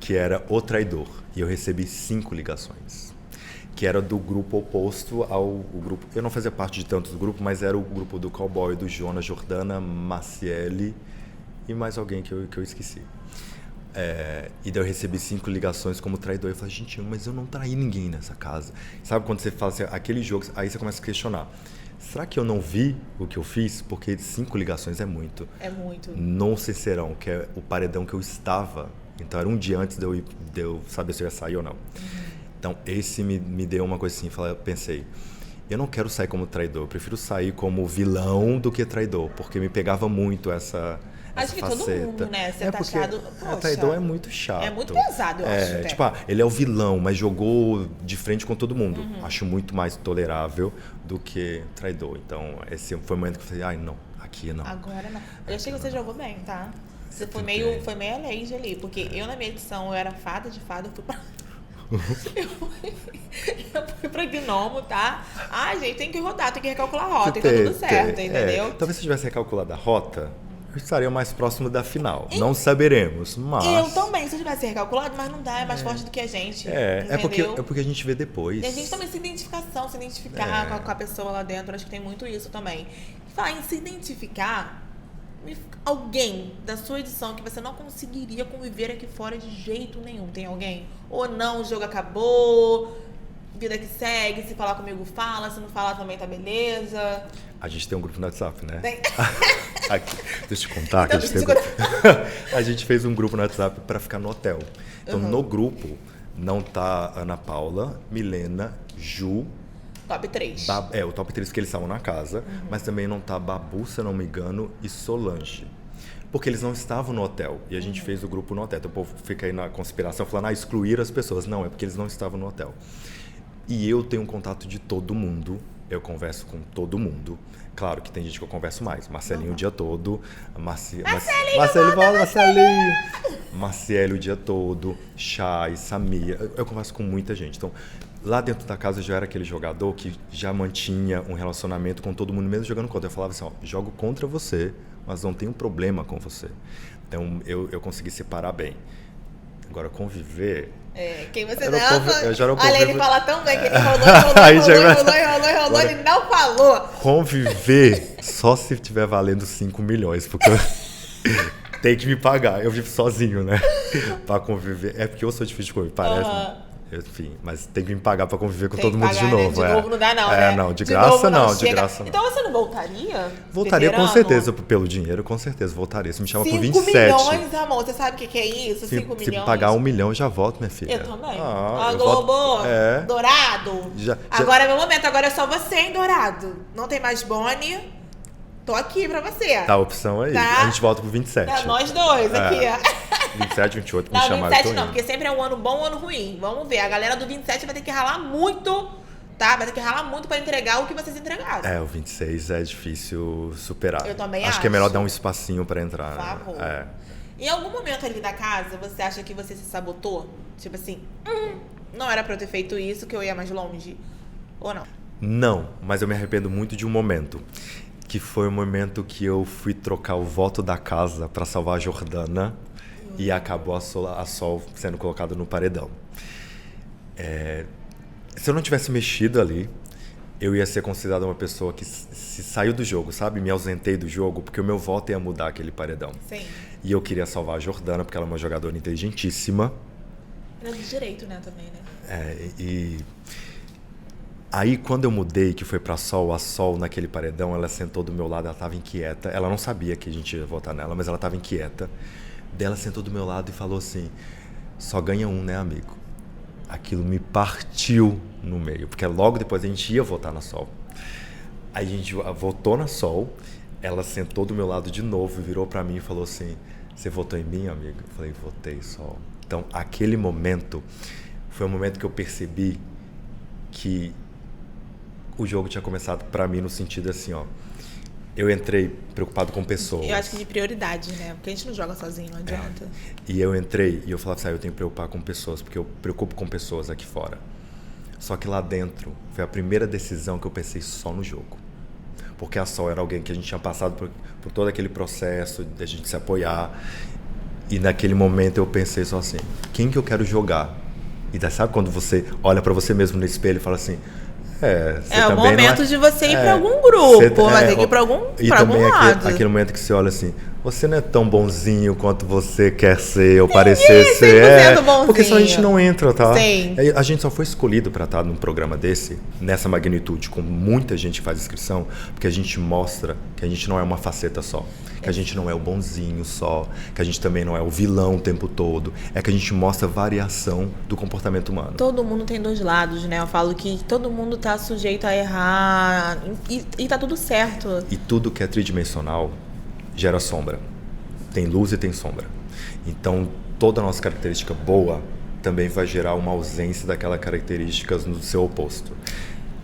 que era O Traidor, e eu recebi 5 ligações. Que era do grupo oposto ao grupo... Eu não fazia parte de tantos grupos, mas era o grupo do Cowboy, do Jonas, Jordana, Maciele e mais alguém que eu esqueci. E daí eu recebi 5 ligações como traidor. Eu falei, gente, mas eu não traí ninguém nessa casa. Sabe quando você fala assim, aquele jogo, aí você começa a questionar. Será que eu não vi o que eu fiz? Porque 5 ligações é muito. É muito. No Sincerão, que é o paredão que eu estava. Então era um dia antes de eu saber se eu ia sair ou não. Então esse me deu uma coisa assim, eu pensei, eu não quero sair como traidor. Eu prefiro sair como vilão do que traidor. Porque me pegava muito essa... Acho que todo mundo, né? Ser taxado... O traidor é muito chato. É muito pesado, eu acho. Tipo, ele é o vilão, mas jogou de frente com todo mundo. Acho muito mais tolerável do que traidor. Então, esse foi o momento que eu falei, não, aqui não. Agora não. Eu achei que você jogou bem, tá? Você foi meio além ali. Porque eu, na minha edição, eu era fada, eu fui pra... eu fui pra Gnomo, tá? Gente, tem que rodar, tem que recalcular a rota e tá tudo certo, entendeu? Talvez se tivesse recalculado a rota... estaria mais próximo da final. Não saberemos, mas... Eu também, se eu tivesse recalculado, mas não dá, é mais forte do que a gente. É porque a gente vê depois. E a gente também se identificar com a pessoa lá dentro, acho que tem muito isso também. Falar em se identificar, alguém da sua edição que você não conseguiria conviver aqui fora de jeito nenhum, tem alguém? Ou não, o jogo acabou, vida que segue, se falar comigo fala, se não falar também tá beleza. A gente tem um grupo no WhatsApp, né? Tem. Aqui, deixa eu te contar. Então, a gente fez um grupo no WhatsApp para ficar no hotel. Então, no grupo, não tá Ana Paula, Milena, Ju... Top 3. O top 3 que eles estavam na casa. Mas também não tá Babu, se eu não me engano, e Solange. Porque eles não estavam no hotel. E a gente fez o grupo no hotel. Então o povo fica aí na conspiração falando, excluir as pessoas. Não, é porque eles não estavam no hotel. E eu tenho um contato de todo mundo. Eu converso com todo mundo. Claro que tem gente que eu converso mais. Marcelinho o dia todo. Marcelinho! Marcelo o dia todo. Chay, Samia. Eu converso com muita gente. Então, lá dentro da casa eu já era aquele jogador que já mantinha um relacionamento com todo mundo, mesmo jogando contra. Eu falava assim, jogo contra você, mas não tenho problema com você. Então, eu consegui separar bem. Agora, conviver... quem você não... Eu já não Olha, ele fala tão bem que ele rolou, ele não falou. Conviver só se tiver valendo 5 milhões, porque tem que me pagar. Eu vivo sozinho, né? Pra conviver. É porque eu sou difícil de conviver, parece. Enfim, mas tem que me pagar pra conviver com todo mundo de novo. Né? De novo não dá não, né? Não, de graça não, de graça não. Então você não voltaria? Voltaria com certeza, pelo dinheiro, com certeza voltaria. Você me chama por 27. 5 milhões, amor, você sabe o que é isso? 5 milhões? Se pagar 1 milhão, eu já volto, minha filha. Eu também. Globo, Dourado. Agora é meu momento, agora é só você, hein, Dourado. Não tem mais Boni. Tô aqui pra você. Tá a opção aí. Tá? A gente volta pro 27. Nós dois aqui, ó. 27, 28, me chamaram. Não, 27 não, porque sempre é um ano bom, um ano ruim. Vamos ver. A galera do 27 vai ter que ralar muito, tá? Vai ter que ralar muito pra entregar o que vocês entregaram. O 26 é difícil superar. Eu também acho. Acho que é melhor dar um espacinho pra entrar. Por favor. Em algum momento ali da casa, você acha que você se sabotou? Tipo assim, não era pra eu ter feito isso, que eu ia mais longe? Ou não? Não, mas eu me arrependo muito de um momento. Que foi o momento que eu fui trocar o voto da casa para salvar a Jordana e acabou a Sol sendo colocada no paredão. Se eu não tivesse mexido ali, eu ia ser considerado uma pessoa que se saiu do jogo, sabe? Me ausentei do jogo, porque o meu voto ia mudar aquele paredão. Sim. E eu queria salvar a Jordana, porque ela é uma jogadora inteligentíssima. Era do direito, né, também, né? E aí, quando eu mudei, que foi pra Sol, a Sol naquele paredão, ela sentou do meu lado, ela tava inquieta. Ela não sabia que a gente ia votar nela, mas ela tava inquieta. Daí ela sentou do meu lado e falou assim, só ganha um, né, amigo? Aquilo me partiu no meio, porque logo depois a gente ia votar na Sol. Aí a gente votou na Sol, ela sentou do meu lado de novo, virou pra mim e falou assim, você votou em mim, amigo? Eu falei, votei, Sol. Então, aquele momento foi o momento que eu percebi que o jogo tinha começado pra mim no sentido assim, ó. Eu entrei preocupado com pessoas. Eu acho que de prioridade, né? Porque a gente não joga sozinho, não adianta. E eu entrei e eu falava assim, eu tenho que preocupar com pessoas, porque eu preocupo com pessoas aqui fora. Só que lá dentro foi a primeira decisão que eu pensei só no jogo. Porque a Sol era alguém que a gente tinha passado por todo aquele processo de a gente se apoiar. E naquele momento eu pensei só assim, quem que eu quero jogar? E daí, sabe quando você olha pra você mesmo no espelho e fala assim, é o momento de você ir pra algum grupo, vai ter que ir pra algum lado. Aquele momento que você olha assim, você não é tão bonzinho quanto você quer ser ou parecer ser. Porque senão a gente não entra, tá? Sim. A gente só foi escolhido pra estar num programa desse, nessa magnitude, com muita gente que faz inscrição, porque a gente mostra que a gente não é uma faceta só. Que a gente não é o bonzinho só, que a gente também não é o vilão o tempo todo. É que a gente mostra variação do comportamento humano. Todo mundo tem dois lados, né? Eu falo que todo mundo tá sujeito a errar e tá tudo certo. E tudo que é tridimensional gera sombra. Tem luz e tem sombra. Então, toda a nossa característica boa também vai gerar uma ausência daquelas características no seu oposto.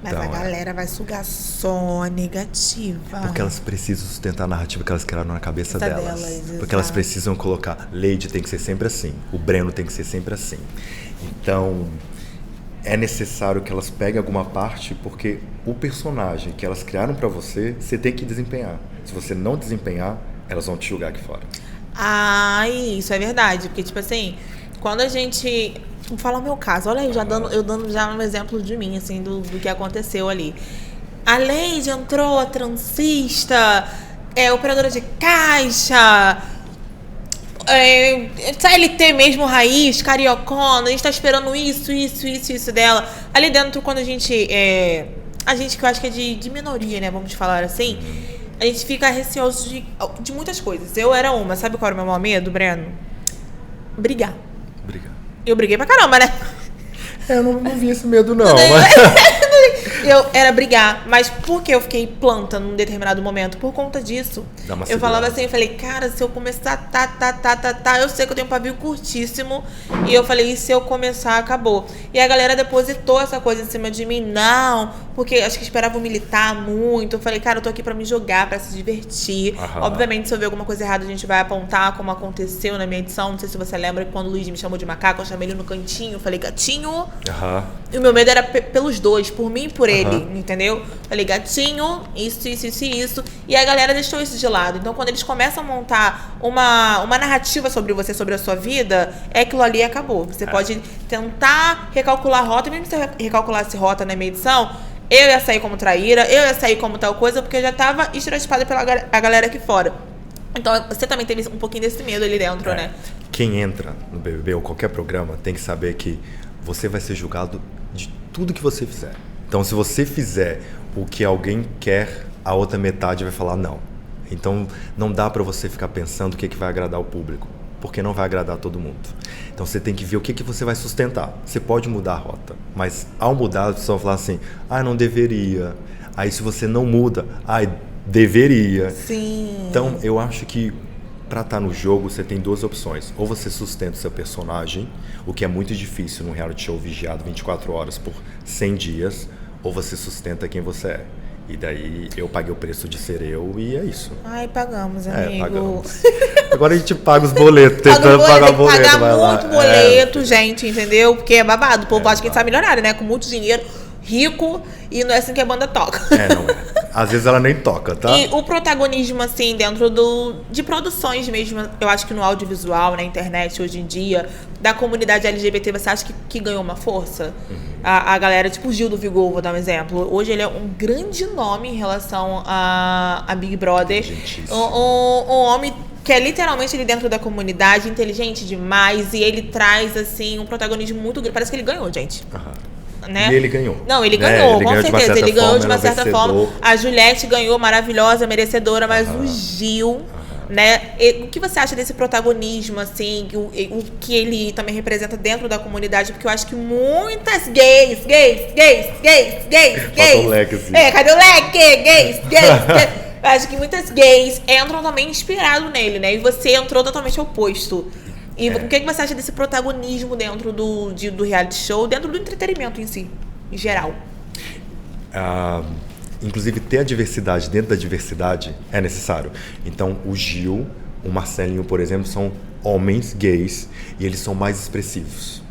Mas então, a galera vai sugar só negativa. Porque elas precisam sustentar a narrativa que elas criaram na cabeça delas. Porque elas precisam colocar, Lady tem que ser sempre assim, o Breno tem que ser sempre assim. Então, é necessário que elas peguem alguma parte, porque o personagem que elas criaram pra você, você tem que desempenhar. Se você não desempenhar, elas vão te julgar aqui fora. Isso é verdade. Porque, tipo assim, quando a gente... Vou falar o meu caso. Olha aí, eu dando já um exemplo de mim, assim, do que aconteceu ali. A Lady entrou, a transista, operadora de caixa, CLT mesmo, raiz, cariocona, a gente tá esperando isso dela. Ali dentro, quando a gente que eu acho que é de minoria, né, vamos falar assim, a gente fica receoso de muitas coisas. Eu era uma, sabe qual era o meu maior medo, Breno? Brigar. Eu briguei pra caramba, né? Eu não vi esse medo, não. Eu era brigar, mas por que eu fiquei planta num determinado momento? Por conta disso. Eu falava assim, eu falei, cara, se eu começar, eu sei que eu tenho um pavio curtíssimo, e eu falei, e se eu começar, acabou. E a galera depositou essa coisa em cima de mim, não, porque acho que esperavam militar muito. Eu falei, cara, eu tô aqui pra me jogar, pra se divertir. Obviamente, se eu ver alguma coisa errada, a gente vai apontar, como aconteceu na minha edição. Não sei se você lembra que quando o Luiz me chamou de macaco, eu chamei ele no cantinho, eu falei, gatinho. E o meu medo era pelos dois, por mim e por ele, entendeu? Falei, gatinho, isso. E a galera deixou isso de lado. Então, quando eles começam a montar uma narrativa sobre você, sobre a sua vida, aquilo ali acabou. Você pode tentar recalcular a rota, mesmo se você recalculasse rota na minha edição, eu ia sair como traíra, eu ia sair como tal coisa, porque eu já tava estereotipada pela a galera aqui fora. Então, você também teve um pouquinho desse medo ali dentro, né? Quem entra no BBB ou qualquer programa tem que saber que você vai ser julgado de tudo que você fizer. Então, se você fizer o que alguém quer, a outra metade vai falar não. Então, não dá pra você ficar pensando o que vai agradar o público, porque não vai agradar todo mundo. Então, você tem que ver o que você vai sustentar. Você pode mudar a rota, mas ao mudar, as pessoas vão falar assim, não deveria. Aí, se você não muda, deveria. Sim. Então, eu acho que para estar no jogo, você tem duas opções. Ou você sustenta o seu personagem, o que é muito difícil num reality show vigiado 24 horas por 100 dias, ou você sustenta quem você é. E daí eu paguei o preço de ser eu e é isso. Pagamos, amigo. Pagamos. Agora a gente paga os boletos, tentando pagar boleto. Pagar muito boleto, gente, entendeu? Porque é babado. O povo acha que a gente tá milionário, né? Com muito dinheiro. rico e não é assim que a banda toca. Não é. Às vezes ela nem toca, tá? E o protagonismo, assim, dentro de produções mesmo, eu acho que no audiovisual, na internet, hoje em dia, da comunidade LGBT, você acha que ganhou uma força? A galera, tipo o Gil do Vigor, vou dar um exemplo. Hoje ele é um grande nome em relação a Big Brother. Um homem que é literalmente ali dentro da comunidade, inteligente demais, e ele traz, assim, um protagonismo muito grande. Parece que ele ganhou, gente. Né? E ele ganhou. Não, ele ganhou, com certeza. Ele ganhou de uma certa forma. Vencedor. A Juliette ganhou, maravilhosa, merecedora, mas o Gil, né? O que você acha desse protagonismo, assim, o que ele também representa dentro da comunidade? Porque eu acho que muitas gays. Falta o leque, assim. Cadê o leque? Gays. Eu acho que muitas gays entram também inspirado nele, né? E você entrou totalmente oposto. E o que você acha desse protagonismo dentro do reality show, dentro do entretenimento em si, em geral? Inclusive, ter a diversidade dentro da diversidade é necessário. Então, o Gil, o Marcelinho, por exemplo, são homens gays e eles são mais expressivos.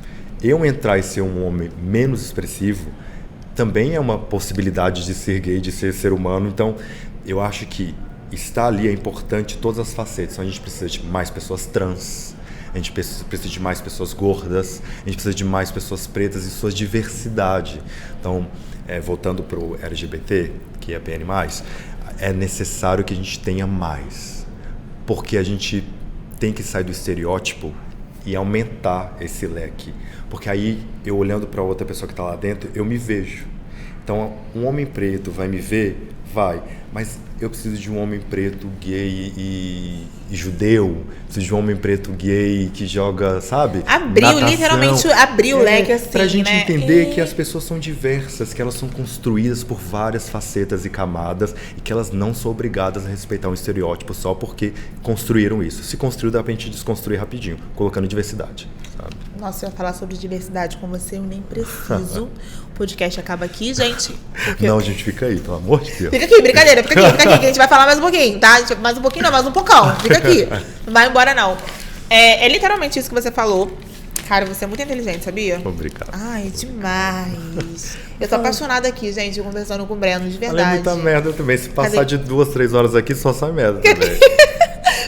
Eu entrar e ser um homem menos expressivo também é uma possibilidade de ser gay, de ser humano. Então, eu acho que estar ali é importante em todas as facetas. Então, a gente precisa de mais pessoas trans, a gente precisa de mais pessoas gordas, a gente precisa de mais pessoas pretas e sua diversidade. Então, voltando para o LGBT, que é PN+, é necessário que a gente tenha mais, porque a gente tem que sair do estereótipo e aumentar esse leque. Porque aí, eu olhando para outra pessoa que está lá dentro, eu me vejo. Então, um homem preto vai me ver? Vai. Mas eu preciso de um homem preto, gay e judeu. Preciso de um homem preto, gay, que joga, sabe? Literalmente abriu o leque, assim, pra gente né? entender que as pessoas são diversas, que elas são construídas por várias facetas e camadas e que elas não são obrigadas a respeitar um estereótipo só porque construíram isso. Se construiu, dá pra gente desconstruir rapidinho, colocando diversidade, sabe? Nossa, eu ia falar sobre diversidade com você, eu nem preciso. O podcast acaba aqui, gente. Não, a gente fica aí, pelo amor de Deus. Fica aqui, brincadeira, fica aqui, que a gente vai falar mais um pouquinho, tá? Mais um pouquinho não, mais um pocão. Fica aqui. Não vai embora, não. É literalmente isso que você falou. Cara, você é muito inteligente, sabia? Obrigado. Ai, demais. Eu tô apaixonada aqui, gente, conversando com o Breno, de verdade. Ela é muita merda também. Se passar de 2, 3 horas aqui, só sai merda também.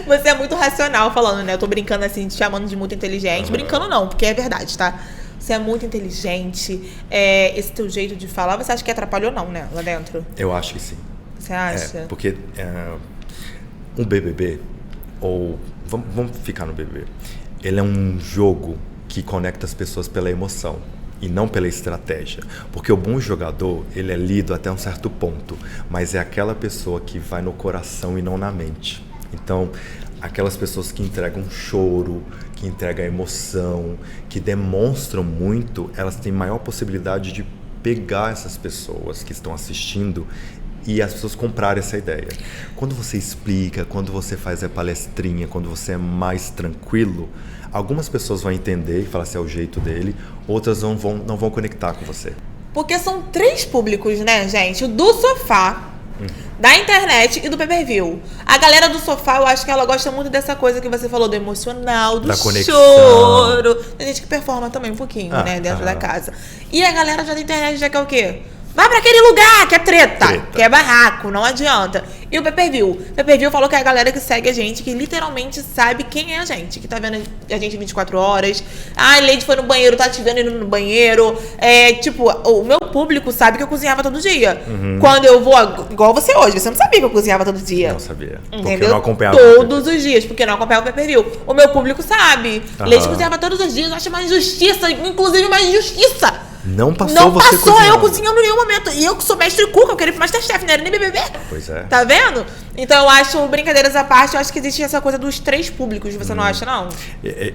Você é muito racional falando, né? Eu tô brincando assim, te chamando de muito inteligente. Brincando não, porque é verdade, tá? Você é muito inteligente. Esse teu jeito de falar, você acha que atrapalhou não, né? Lá dentro? Eu acho que sim. Você acha? Porque um BBB, ou... Vamos ficar no BBB. Ele é um jogo que conecta as pessoas pela emoção e não pela estratégia. Porque o bom jogador, ele é lido até um certo ponto, mas é aquela pessoa que vai no coração e não na mente. Então, aquelas pessoas que entregam choro, que entregam emoção, que demonstram muito, elas têm maior possibilidade de pegar essas pessoas que estão assistindo e as pessoas comprarem essa ideia. Quando você explica, quando você faz a palestrinha, quando você é mais tranquilo, algumas pessoas vão entender e falar se é o jeito dele, outras não vão conectar com você. Porque são 3 públicos, né, gente? O do sofá, da internet e do pay-per-view. A galera do sofá, eu acho que ela gosta muito dessa coisa que você falou, do emocional, do da conexão. Choro. Tem gente que performa também um pouquinho, né, dentro da casa. E a galera já da internet já quer o quê? Vai pra aquele lugar que é treta, que é barraco, não adianta. E o pay-per-view? O pay-per-view falou que é a galera que segue a gente, que literalmente sabe quem é a gente, que tá vendo a gente 24 horas. Ah, a Lady foi no banheiro, tá te vendo indo no banheiro. Tipo, o meu público sabe que eu cozinhava todo dia. Quando eu vou, igual você hoje, você não sabia que eu cozinhava todo dia. Não sabia. Entendeu? Porque eu não acompanhava. Todos os dias, porque eu não acompanhava o pay-per-view. O meu público sabe. Lady cozinhava todos os dias, eu acho uma injustiça, inclusive uma injustiça. Não passou eu cozinhando em nenhum momento. E eu que sou mestre cook, eu queria ir pro Masterchef, não era nem BBB. Pois é. Tá vendo? Então eu acho, brincadeiras à parte, eu acho que existe essa coisa dos 3 públicos, você não acha, não?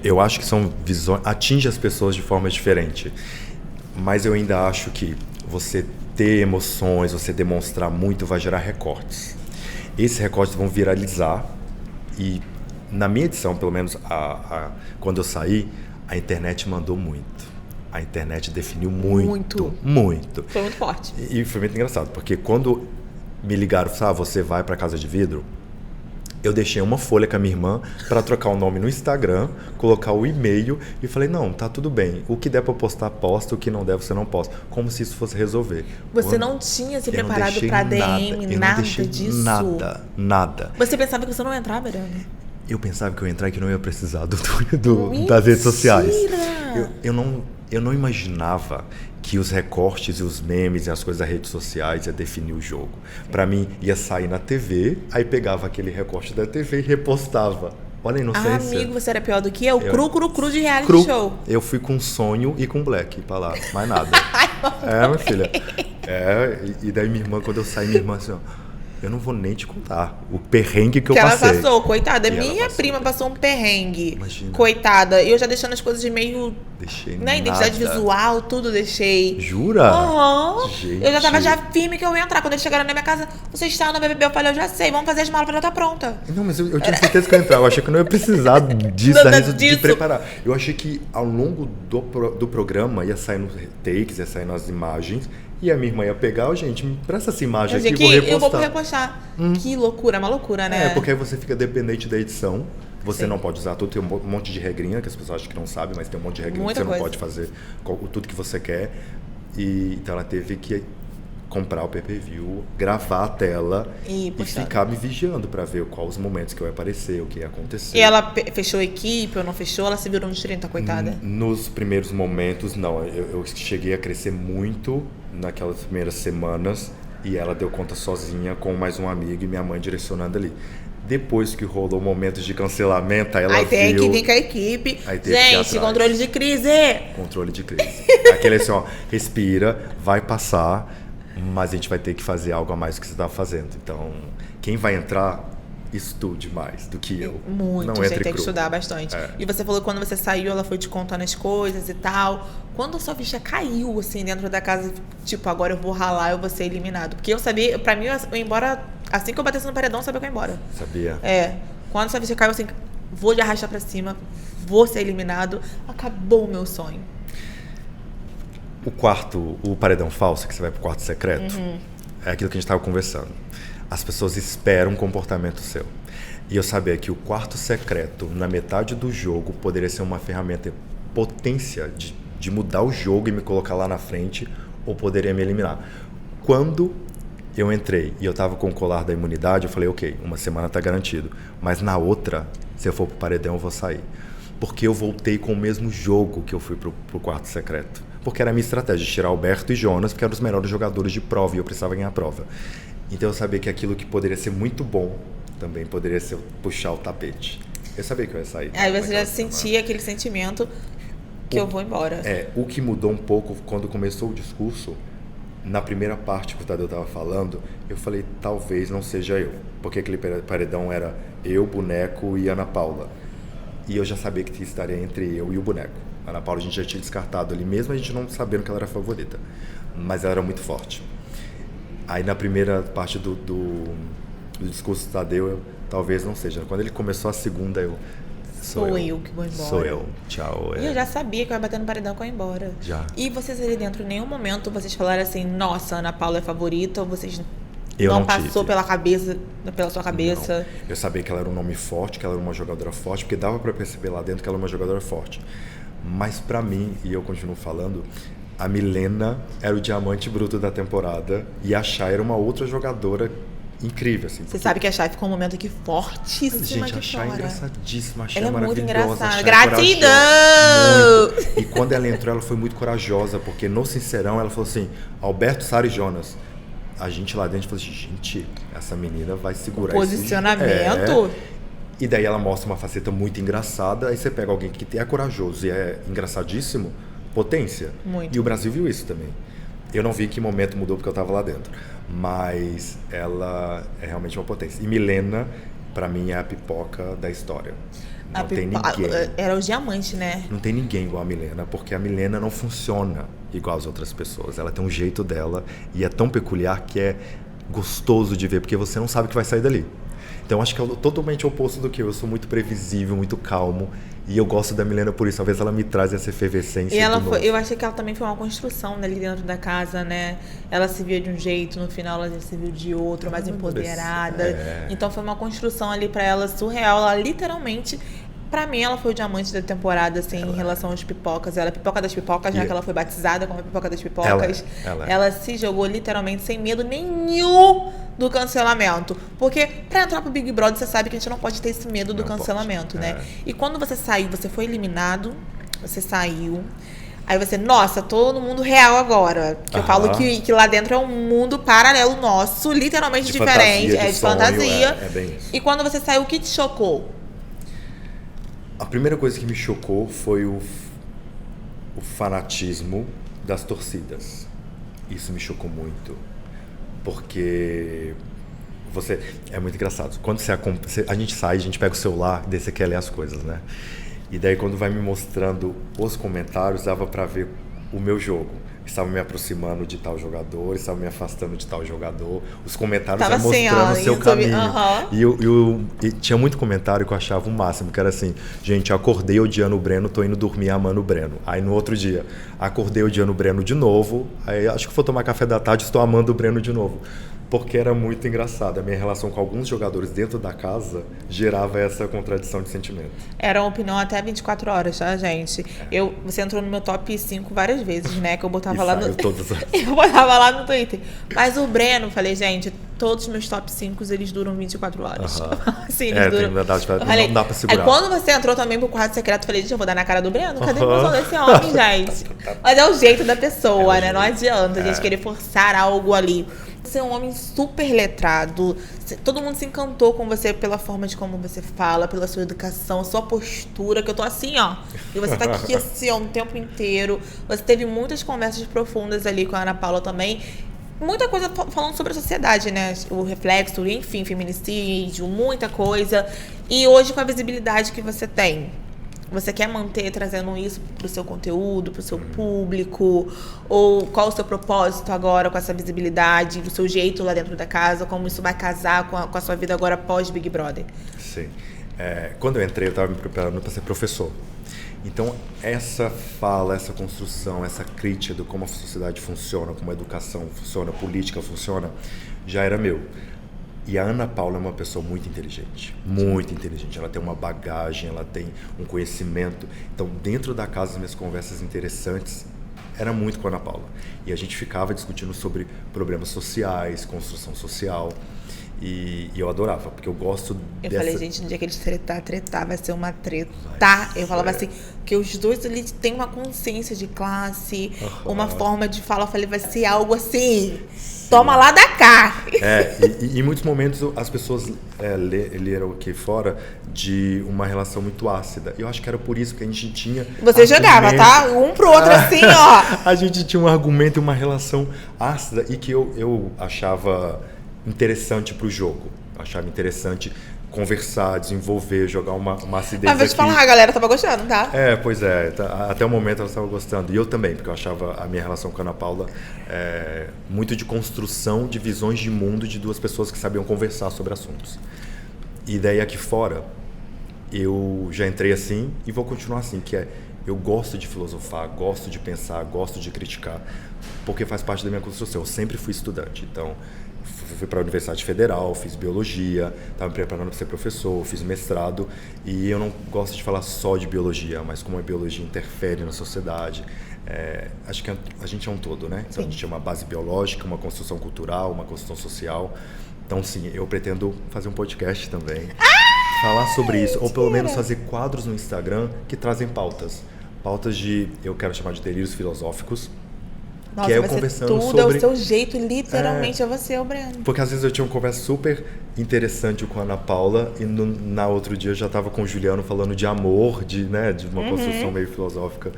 Eu acho que são visões, atinge as pessoas de forma diferente. Mas eu ainda acho que você ter emoções, você demonstrar muito, vai gerar recortes. Esses recortes vão viralizar e na minha edição, pelo menos quando eu saí, a internet mandou muito. A internet definiu muito. Foi muito forte. E foi muito engraçado, porque quando me ligaram, você vai pra Casa de Vidro, Eu deixei uma folha com a minha irmã pra trocar o nome no Instagram, colocar o e-mail e falei, não, tá tudo bem. O que der pra postar, posta. O que não der, você não posta. Como se isso fosse resolver. Você não tinha se preparado pra DM, nada disso? Nada. Você pensava que você não ia entrar, Mariana? Eu pensava que eu ia entrar e que não ia precisar das redes sociais. Eu não imaginava que os recortes e os memes e as coisas das redes sociais ia definir o jogo. Pra mim, ia sair na TV, aí pegava aquele recorte da TV e repostava. Olha a inocência. Amigo, você era pior do que eu? Cru de reality show. Eu fui com Sonho e com Black pra lá, mais nada. Minha filha. E daí minha irmã, quando eu saí, minha irmã assim, ó, eu não vou nem te contar o perrengue que eu passei. Ela passou, coitada. Minha prima passou um perrengue. Imagina. Coitada. Eu já deixando as coisas meio... Deixei na nada. identidade visual, tudo deixei. Jura? Aham. Gente. Eu já tava firme que eu ia entrar. Quando eles chegaram na minha casa, vocês estão no BBB? Eu falei, eu já sei, vamos fazer as malas pra ela estar pronta. Não, mas eu tinha certeza que eu ia entrar. Eu achei que eu não ia precisar de preparar. Eu achei que ao longo do programa ia sair nos takes, ia sair nas imagens. E a minha irmã ia pegar, gente, me presta essa imagem aqui, eu vou repostar. Que loucura, é uma loucura, né? Porque aí você fica dependente da edição. Você não pode usar tudo, tem um monte de regrinha que as pessoas acham que não sabem, mas tem um monte de regrinha que você não pode fazer tudo que você quer. Então ela teve que comprar o pay-per-view, gravar a tela e ficar me vigiando pra ver quais os momentos que eu ia aparecer, o que ia acontecer. E ela fechou a equipe ou não fechou? Ela se virou nos 30, coitada? Nos primeiros momentos, não. Eu cheguei a crescer muito naquelas primeiras semanas e ela deu conta sozinha com mais um amigo e minha mãe direcionando ali. Depois que rolou momentos de cancelamento, aí ela viu... Aí tem que vir com a equipe. Gente, controle de crise! Controle de crise. Aquele assim, ó, respira, vai passar, mas a gente vai ter que fazer algo a mais do que você está fazendo. Então, quem vai entrar, estude mais do que eu. Muito, não gente, tem que estudar bastante. E você falou que quando você saiu, ela foi te contando as coisas e tal. Quando a sua ficha caiu, assim, dentro da casa, tipo, agora eu vou ralar, eu vou ser eliminado. Porque eu sabia, pra mim, eu ia embora, assim que eu batesse no paredão, eu sabia que eu ia embora. Sabia? Quando a sua ficha caiu, assim, vou de arrastar pra cima, vou ser eliminado, acabou o meu sonho. O paredão falso, que você vai pro quarto secreto, é aquilo que a gente tava conversando. As pessoas esperam um comportamento seu. E eu sabia que o quarto secreto, na metade do jogo, poderia ser uma ferramenta potência de mudar o jogo e me colocar lá na frente, ou poderia me eliminar. Quando eu entrei e eu tava com o colar da imunidade, eu falei, ok, uma semana tá garantido. Mas na outra, se eu for pro paredão, eu vou sair. Porque eu voltei com o mesmo jogo que eu fui pro quarto secreto. Porque era a minha estratégia, de tirar Alberto e Jonas, porque eram os melhores jogadores de prova e eu precisava ganhar a prova. Então eu sabia que aquilo que poderia ser muito bom também poderia ser puxar o tapete. Eu sabia que eu ia sair. Aí você já sentia aquele sentimento que eu vou embora. O que mudou um pouco quando começou o discurso, na primeira parte que o Tadeu estava falando, eu falei, talvez não seja eu. Porque aquele paredão era eu, Boneco e Ana Paula. E eu já sabia que estaria entre eu e o Boneco. A Ana Paula a gente já tinha descartado ali, mesmo a gente não sabendo que ela era a favorita. Mas ela era muito forte. Aí na primeira parte do discurso do Tadeu, talvez não seja. Quando ele começou a segunda, Sou eu que vou embora. Sou eu. Tchau. E eu já sabia que eu ia bater no paredão que eu ia embora. Já. E vocês ali dentro, em nenhum momento vocês falaram assim, nossa, Ana Paula é favorita, ou vocês eu não passou pela sua cabeça? Não. Eu sabia que ela era um nome forte, que ela era uma jogadora forte, porque dava pra perceber lá dentro que ela era uma jogadora forte. Mas pra mim, e eu continuo falando, a Milena era o diamante bruto da temporada e a Chay era uma outra jogadora incrível, assim. Você sabe que a Chay ficou um momento aqui fortíssima. Gente, a Chay é engraçadíssima, a Chay ela é muito engraçada. É Gratidão! E quando ela entrou, ela foi muito corajosa, porque no Sincerão ela falou assim, Alberto, Sara e Jonas. A gente lá dentro falou assim, gente, essa menina vai segurar o posicionamento. E daí ela mostra uma faceta muito engraçada, aí você pega alguém que é corajoso e é engraçadíssimo, potência. Muito. E o Brasil viu isso também. Eu não vi em que momento mudou porque eu tava lá dentro. Mas ela é realmente uma potência. E Milena, pra mim, é a pipoca da história. Não tem ninguém. Era o diamante, né? Não tem ninguém igual a Milena, porque a Milena não funciona igual as outras pessoas. Ela tem um jeito dela e é tão peculiar que é gostoso de ver, porque você não sabe o que vai sair dali. Então acho que é totalmente oposto do que eu sou muito previsível, muito calmo. E eu gosto da Milena por isso. Talvez ela me traz essa efervescência. E ela foi, eu achei que ela também foi uma construção ali dentro da casa, né? Ela se via de um jeito, no final ela se viu de outro, mais empoderada. Então foi uma construção ali pra ela surreal. Ela literalmente, pra mim, ela foi o diamante da temporada, assim, em relação às pipocas. Ela é a pipoca das pipocas, já que ela foi batizada como a pipoca das pipocas. Ela se jogou literalmente sem medo nenhum do cancelamento. Porque pra entrar pro Big Brother, você sabe que a gente não pode ter esse medo do cancelamento, né? E quando você saiu, você foi eliminado, você saiu. Aí você, nossa, tô no mundo real agora. Que eu falo que lá dentro é um mundo paralelo nosso, literalmente de diferente. Fantasia, de fantasia. É bem isso. E quando você saiu, o que te chocou? A primeira coisa que me chocou foi o fanatismo das torcidas. Isso me chocou muito. Porque é muito engraçado. Quando a gente sai, a gente pega o celular e daí você quer ler as coisas, né? E daí quando vai me mostrando os comentários, dava pra ver o meu jogo. Estava me aproximando de tal jogador, estava me afastando de tal jogador. Os comentários tava mostrando o seu caminho. E E tinha muito comentário que eu achava o máximo, que era assim, gente, acordei odiando o Breno, tô indo dormir amando o Breno. Aí no outro dia, acordei odiando o Breno de novo, aí acho que vou tomar café da tarde, estou amando o Breno de novo. Porque era muito engraçado. A minha relação com alguns jogadores dentro da casa gerava essa contradição de sentimento. Era uma opinião até 24 horas, tá, gente? Você entrou no meu top 5 várias vezes, né? Que eu botava lá no... Eu botava lá no Twitter. Mas o Breno, falei, gente, todos os meus top 5, eles duram 24 horas. Assim, eles duram... Não dá pra segurar. Aí quando você entrou também pro quarto secreto, eu falei, gente, eu vou dar na cara do Breno? Cadê a emoção desse homem, gente? Mas é o jeito da pessoa, né? Não adianta a gente querer forçar algo ali. Você é um homem super letrado. Todo mundo se encantou com você pela forma de como você fala, pela sua educação, sua postura, que eu tô assim, ó. E você tá aqui assim, ó, o tempo inteiro. Você teve muitas conversas profundas ali com a Ana Paula também. Muita coisa falando sobre a sociedade, né? O reflexo, enfim, feminicídio, muita coisa. E hoje, com a visibilidade que você tem, você quer manter trazendo isso pro seu conteúdo, pro seu público? Ou qual o seu propósito agora com essa visibilidade, do seu jeito lá dentro da casa? Como isso vai casar com a sua vida agora pós-Big Brother? Sim. Quando eu entrei, eu estava me preparando para ser professor. Então, essa fala, essa construção, essa crítica de como a sociedade funciona, como a educação funciona, a política funciona, já era meu. E a Ana Paula é uma pessoa muito inteligente. Muito inteligente. Ela tem uma bagagem, ela tem um conhecimento. Então, dentro da casa, as minhas conversas interessantes era muito com a Ana Paula. E a gente ficava discutindo sobre problemas sociais, construção social. E eu adorava, porque eu gosto Eu dessa... falei, gente, no dia que eles tretar, vai ser uma treta. Eu falava assim, que os dois ali têm uma consciência de classe, uma forma de falar. Eu falei, vai ser algo assim... Toma lá da cá. E em muitos momentos as pessoas leram aqui fora de uma relação muito ácida. Eu acho que era por isso que a gente tinha... Você jogava, tá? Um pro outro assim, ó. A gente tinha um argumento e uma relação ácida e que eu achava interessante pro jogo. Achava interessante conversar, desenvolver, jogar uma acidez Mas vou te falar, a galera tava gostando, tá? Pois é. Até o momento ela estava gostando. E eu também, porque eu achava a minha relação com a Ana Paula muito de construção de visões de mundo de duas pessoas que sabiam conversar sobre assuntos. E daí aqui fora, eu já entrei assim e vou continuar assim, eu gosto de filosofar, gosto de pensar, gosto de criticar, porque faz parte da minha construção. Eu sempre fui estudante, então... Fui para a Universidade Federal, fiz biologia, estava me preparando para ser professor, fiz mestrado e eu não gosto de falar só de biologia, mas como a biologia interfere na sociedade. Acho que a gente é um todo, né? Então, a gente tem uma base biológica, uma construção cultural, uma construção social. Então, sim, eu pretendo fazer um podcast também, falar sobre isso, ou pelo menos fazer quadros no Instagram que trazem pautas. Pautas eu quero chamar de delírios filosóficos. Nossa, que é eu vai conversando ser tudo sobre... é o seu jeito, literalmente é você, o Breno. Porque às vezes eu tinha uma conversa super interessante com a Ana Paula e na outro dia eu já estava com o Juliano falando de amor, de uma construção meio filosófica,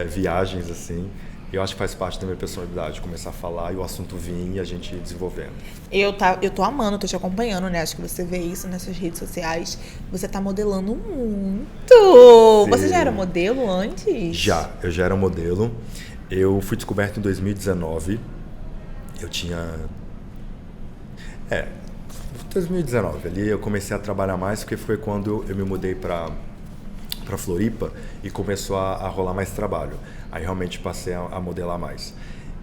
viagens assim. Eu acho que faz parte da minha personalidade, começar a falar e o assunto vir e a gente ir desenvolvendo. Eu tô amando, tô te acompanhando, né? Acho que você vê isso nessas redes sociais. Você tá modelando muito! Sim. Você já era modelo antes? Eu já era modelo. Eu fui descoberto em 2019. Eu tinha... 2019. Ali eu comecei a trabalhar mais, porque foi quando eu me mudei para Floripa e começou a rolar mais trabalho. Aí realmente passei a modelar mais.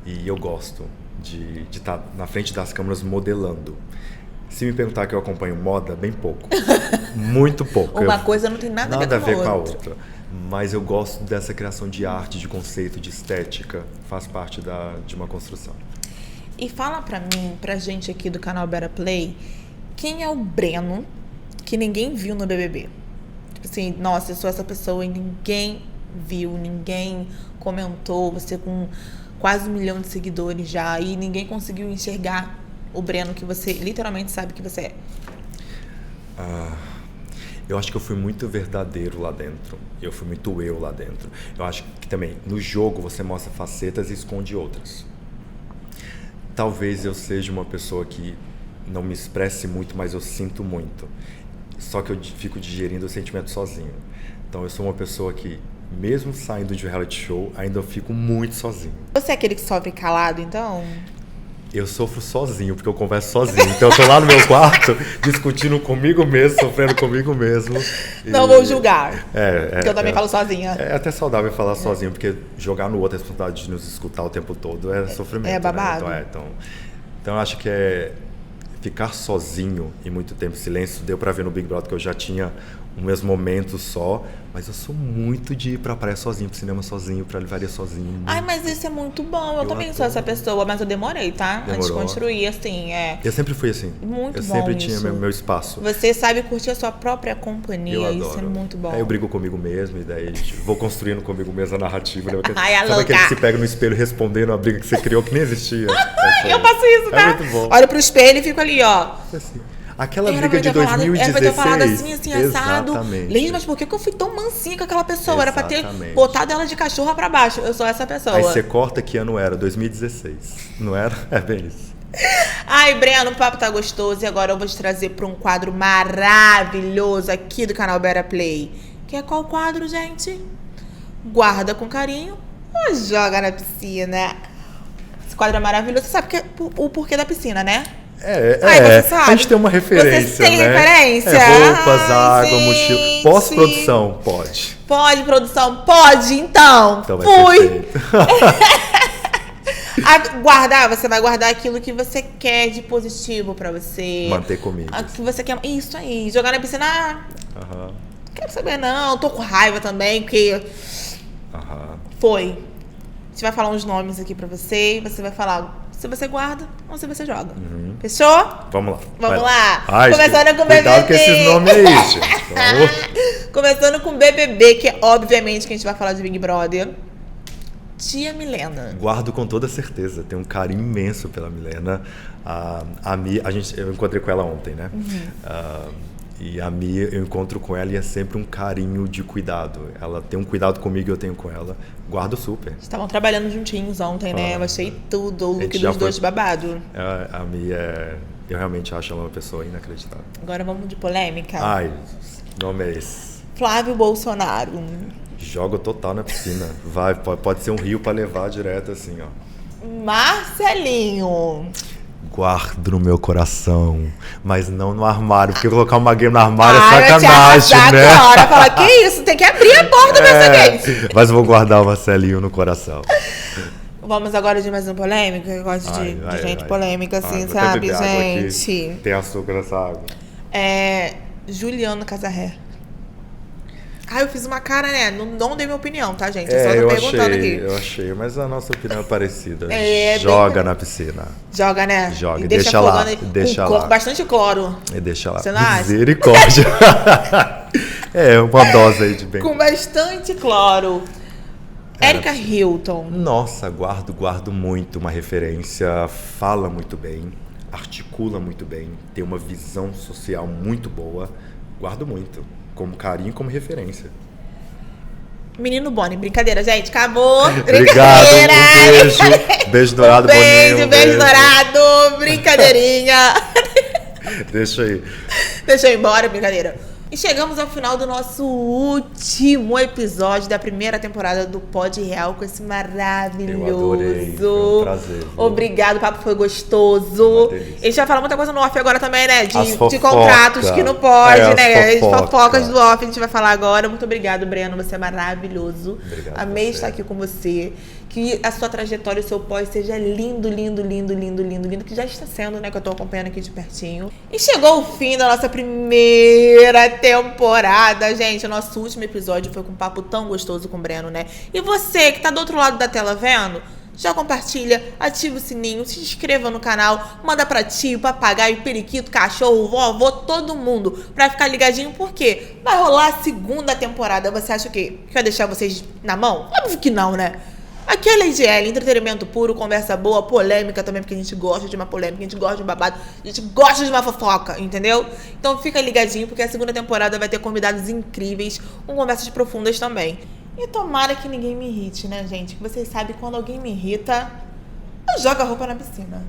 E eu gosto de estar na frente das câmeras modelando. Se me perguntar que eu acompanho moda, bem pouco. Muito pouco. Uma coisa não tem nada a ver com a outra. Mas eu gosto dessa criação de arte, de conceito, de estética. Faz parte de uma construção. E fala pra mim, pra gente aqui do canal Better Play, quem é o Breno que ninguém viu no BBB? Tipo assim, nossa, eu sou essa pessoa e ninguém viu, ninguém comentou, você com quase 1 milhão de seguidores já, e ninguém conseguiu enxergar o Breno que você literalmente sabe que você é. Eu acho que eu fui muito verdadeiro lá dentro. Eu fui muito eu lá dentro. Eu acho que também, no jogo, você mostra facetas e esconde outras. Talvez eu seja uma pessoa que não me expresse muito, mas eu sinto muito. Só que eu fico digerindo o sentimento sozinho. Então eu sou uma pessoa que, mesmo saindo de um reality show, ainda eu fico muito sozinho. Você é aquele que sofre calado, então? Eu sofro sozinho, porque eu converso sozinho. Então eu tô lá no meu quarto, discutindo comigo mesmo, sofrendo comigo mesmo. Não vou julgar. Porque eu também falo sozinha. É até saudável falar sozinho, porque jogar no outro a responsabilidade de nos escutar o tempo todo é sofrimento. É babado. Né? Então eu acho que ficar sozinho e muito tempo em silêncio. Deu pra ver no Big Brother que eu já tinha um mesmo momento só, mas eu sou muito de ir pra praia sozinho, pro cinema sozinho, pra livraria sozinho. Ai, mas isso é muito bom. Eu também sou essa pessoa, mas eu demorei, tá? Antes de construir, assim, Eu sempre fui assim. Muito eu bom sempre isso. tinha meu espaço. Você sabe curtir a sua própria companhia, Eu adoro. Isso é muito bom. Aí eu brigo comigo mesmo e daí vou construindo comigo mesmo a narrativa. Né? Ai, a Sabe louca. aquele que se pega no espelho respondendo a briga que você criou que nem existia? Eu faço isso, tá? É muito bom. Olho pro espelho e fico ali, ó. Assim, aquela briga de 2016. Era pra ter falado assim, assado. Exatamente. Liz, mas por que eu fui tão mansinha com aquela pessoa? Era pra ter Exatamente. botado ela de cachorra pra baixo. Eu sou essa pessoa. Aí você corta que ano era? 2016. Não era? É bem isso. Ai, Breno, o papo tá gostoso e agora eu vou te trazer pra um quadro maravilhoso aqui do canal Better Play. Que é qual quadro, gente? Guarda com carinho ou joga na piscina? Esse quadro é maravilhoso. Você sabe o porquê da piscina, né? Você sabe. A gente tem uma referência, Você tem né? referência? Roupas, água, mochila. Pós-produção, pode. Pode, produção? Pode, então. Então vai Fui. ser feito. Você vai guardar aquilo que você quer de positivo pra você. Manter comigo. O que você quer. Isso aí. Jogar na piscina. Aham. Quero saber, não. Tô com raiva também, porque. Foi. A gente vai falar uns nomes aqui pra você e você vai falar se você guarda ou se você joga. Fechou? Vamos lá. Vamos lá. Ai, começando com o cuidado BBB. com esses nomes aí, gente. Por favor. Começando com o BBB, que é obviamente que a gente vai falar de Big Brother. Tia Milena. Guardo com toda certeza. Tenho um carinho imenso pela Milena. Eu encontrei com ela ontem, né? E a Mia, eu encontro com ela e é sempre um carinho de cuidado. Ela tem um cuidado comigo e eu tenho com ela. Guardo super. Estavam trabalhando juntinhos ontem, né? Eu achei tudo, o look dos dois babado. A Mia, eu realmente acho ela uma pessoa inacreditável. Agora vamos de polêmica. Ai, nome é esse. Flávio Bolsonaro. Jogo total na piscina. Vai, pode ser um rio pra levar direto assim, ó. Marcelinho. Guardo no meu coração, mas não no armário, porque colocar uma game no armário é sacanagem, né? Agora, fala, que isso? Tem que abrir a porta dessa game. Mas eu vou guardar o Marcelinho no coração. Vamos agora de mais uma polêmica. Eu gosto de gente polêmica, assim, sabe, gente? Tem açúcar nessa água. Juliano Casarré. Eu fiz uma cara, né? Não dei minha opinião, tá, gente? Eu só tô perguntando aqui. Eu achei, mas a nossa opinião é parecida. Joga na piscina. Joga, né? Joga, e deixa lá. Deixa lá. Bastante cloro. E deixa lá. Você não acha? Misericórdia. Uma dose aí de bem. Com bastante cloro. Erika Hilton. Nossa, guardo muito uma referência. Fala muito bem. Articula muito bem. Tem uma visão social muito boa. Guardo muito. Como carinho, como referência. Menino Boni, brincadeira, gente. Acabou. Obrigado, um beijo. Beijo dourado, Boninho. Beijo dourado. Brincadeirinha. Deixa aí. Deixa eu ir embora, brincadeira. E chegamos ao final do nosso último episódio da primeira temporada do Pod Real com esse maravilhoso. Eu adorei, foi um prazer. Viu? Obrigado, o papo foi gostoso. A gente vai falar muita coisa no off agora também, né? De contratos que não pode, né? As fofocas do off a gente vai falar agora. Muito obrigado, Breno. Você é maravilhoso. Obrigado. Amei estar aqui com você. Que a sua trajetória e o seu pós seja lindo, lindo, lindo, lindo, lindo, lindo, que já está sendo, né? Que eu tô acompanhando aqui de pertinho. E chegou o fim da nossa primeira temporada, gente. O nosso último episódio foi com um papo tão gostoso com o Breno, né? E você que tá do outro lado da tela vendo, já compartilha, ativa o sininho, se inscreva no canal, manda pra tio, papagaio, periquito, cachorro, vovô, todo mundo, pra ficar ligadinho, porque vai rolar a segunda temporada. Você acha o quê? Que vai deixar vocês na mão? Óbvio que não, né? Aqui é Lady L, entretenimento puro, conversa boa, polêmica também, porque a gente gosta de uma polêmica, a gente gosta de um babado, a gente gosta de uma fofoca, entendeu? Então fica ligadinho, porque a segunda temporada vai ter convidados incríveis, com conversas profundas também. E tomara que ninguém me irrite, né, gente? Que vocês sabem, quando alguém me irrita, eu jogo a roupa na piscina.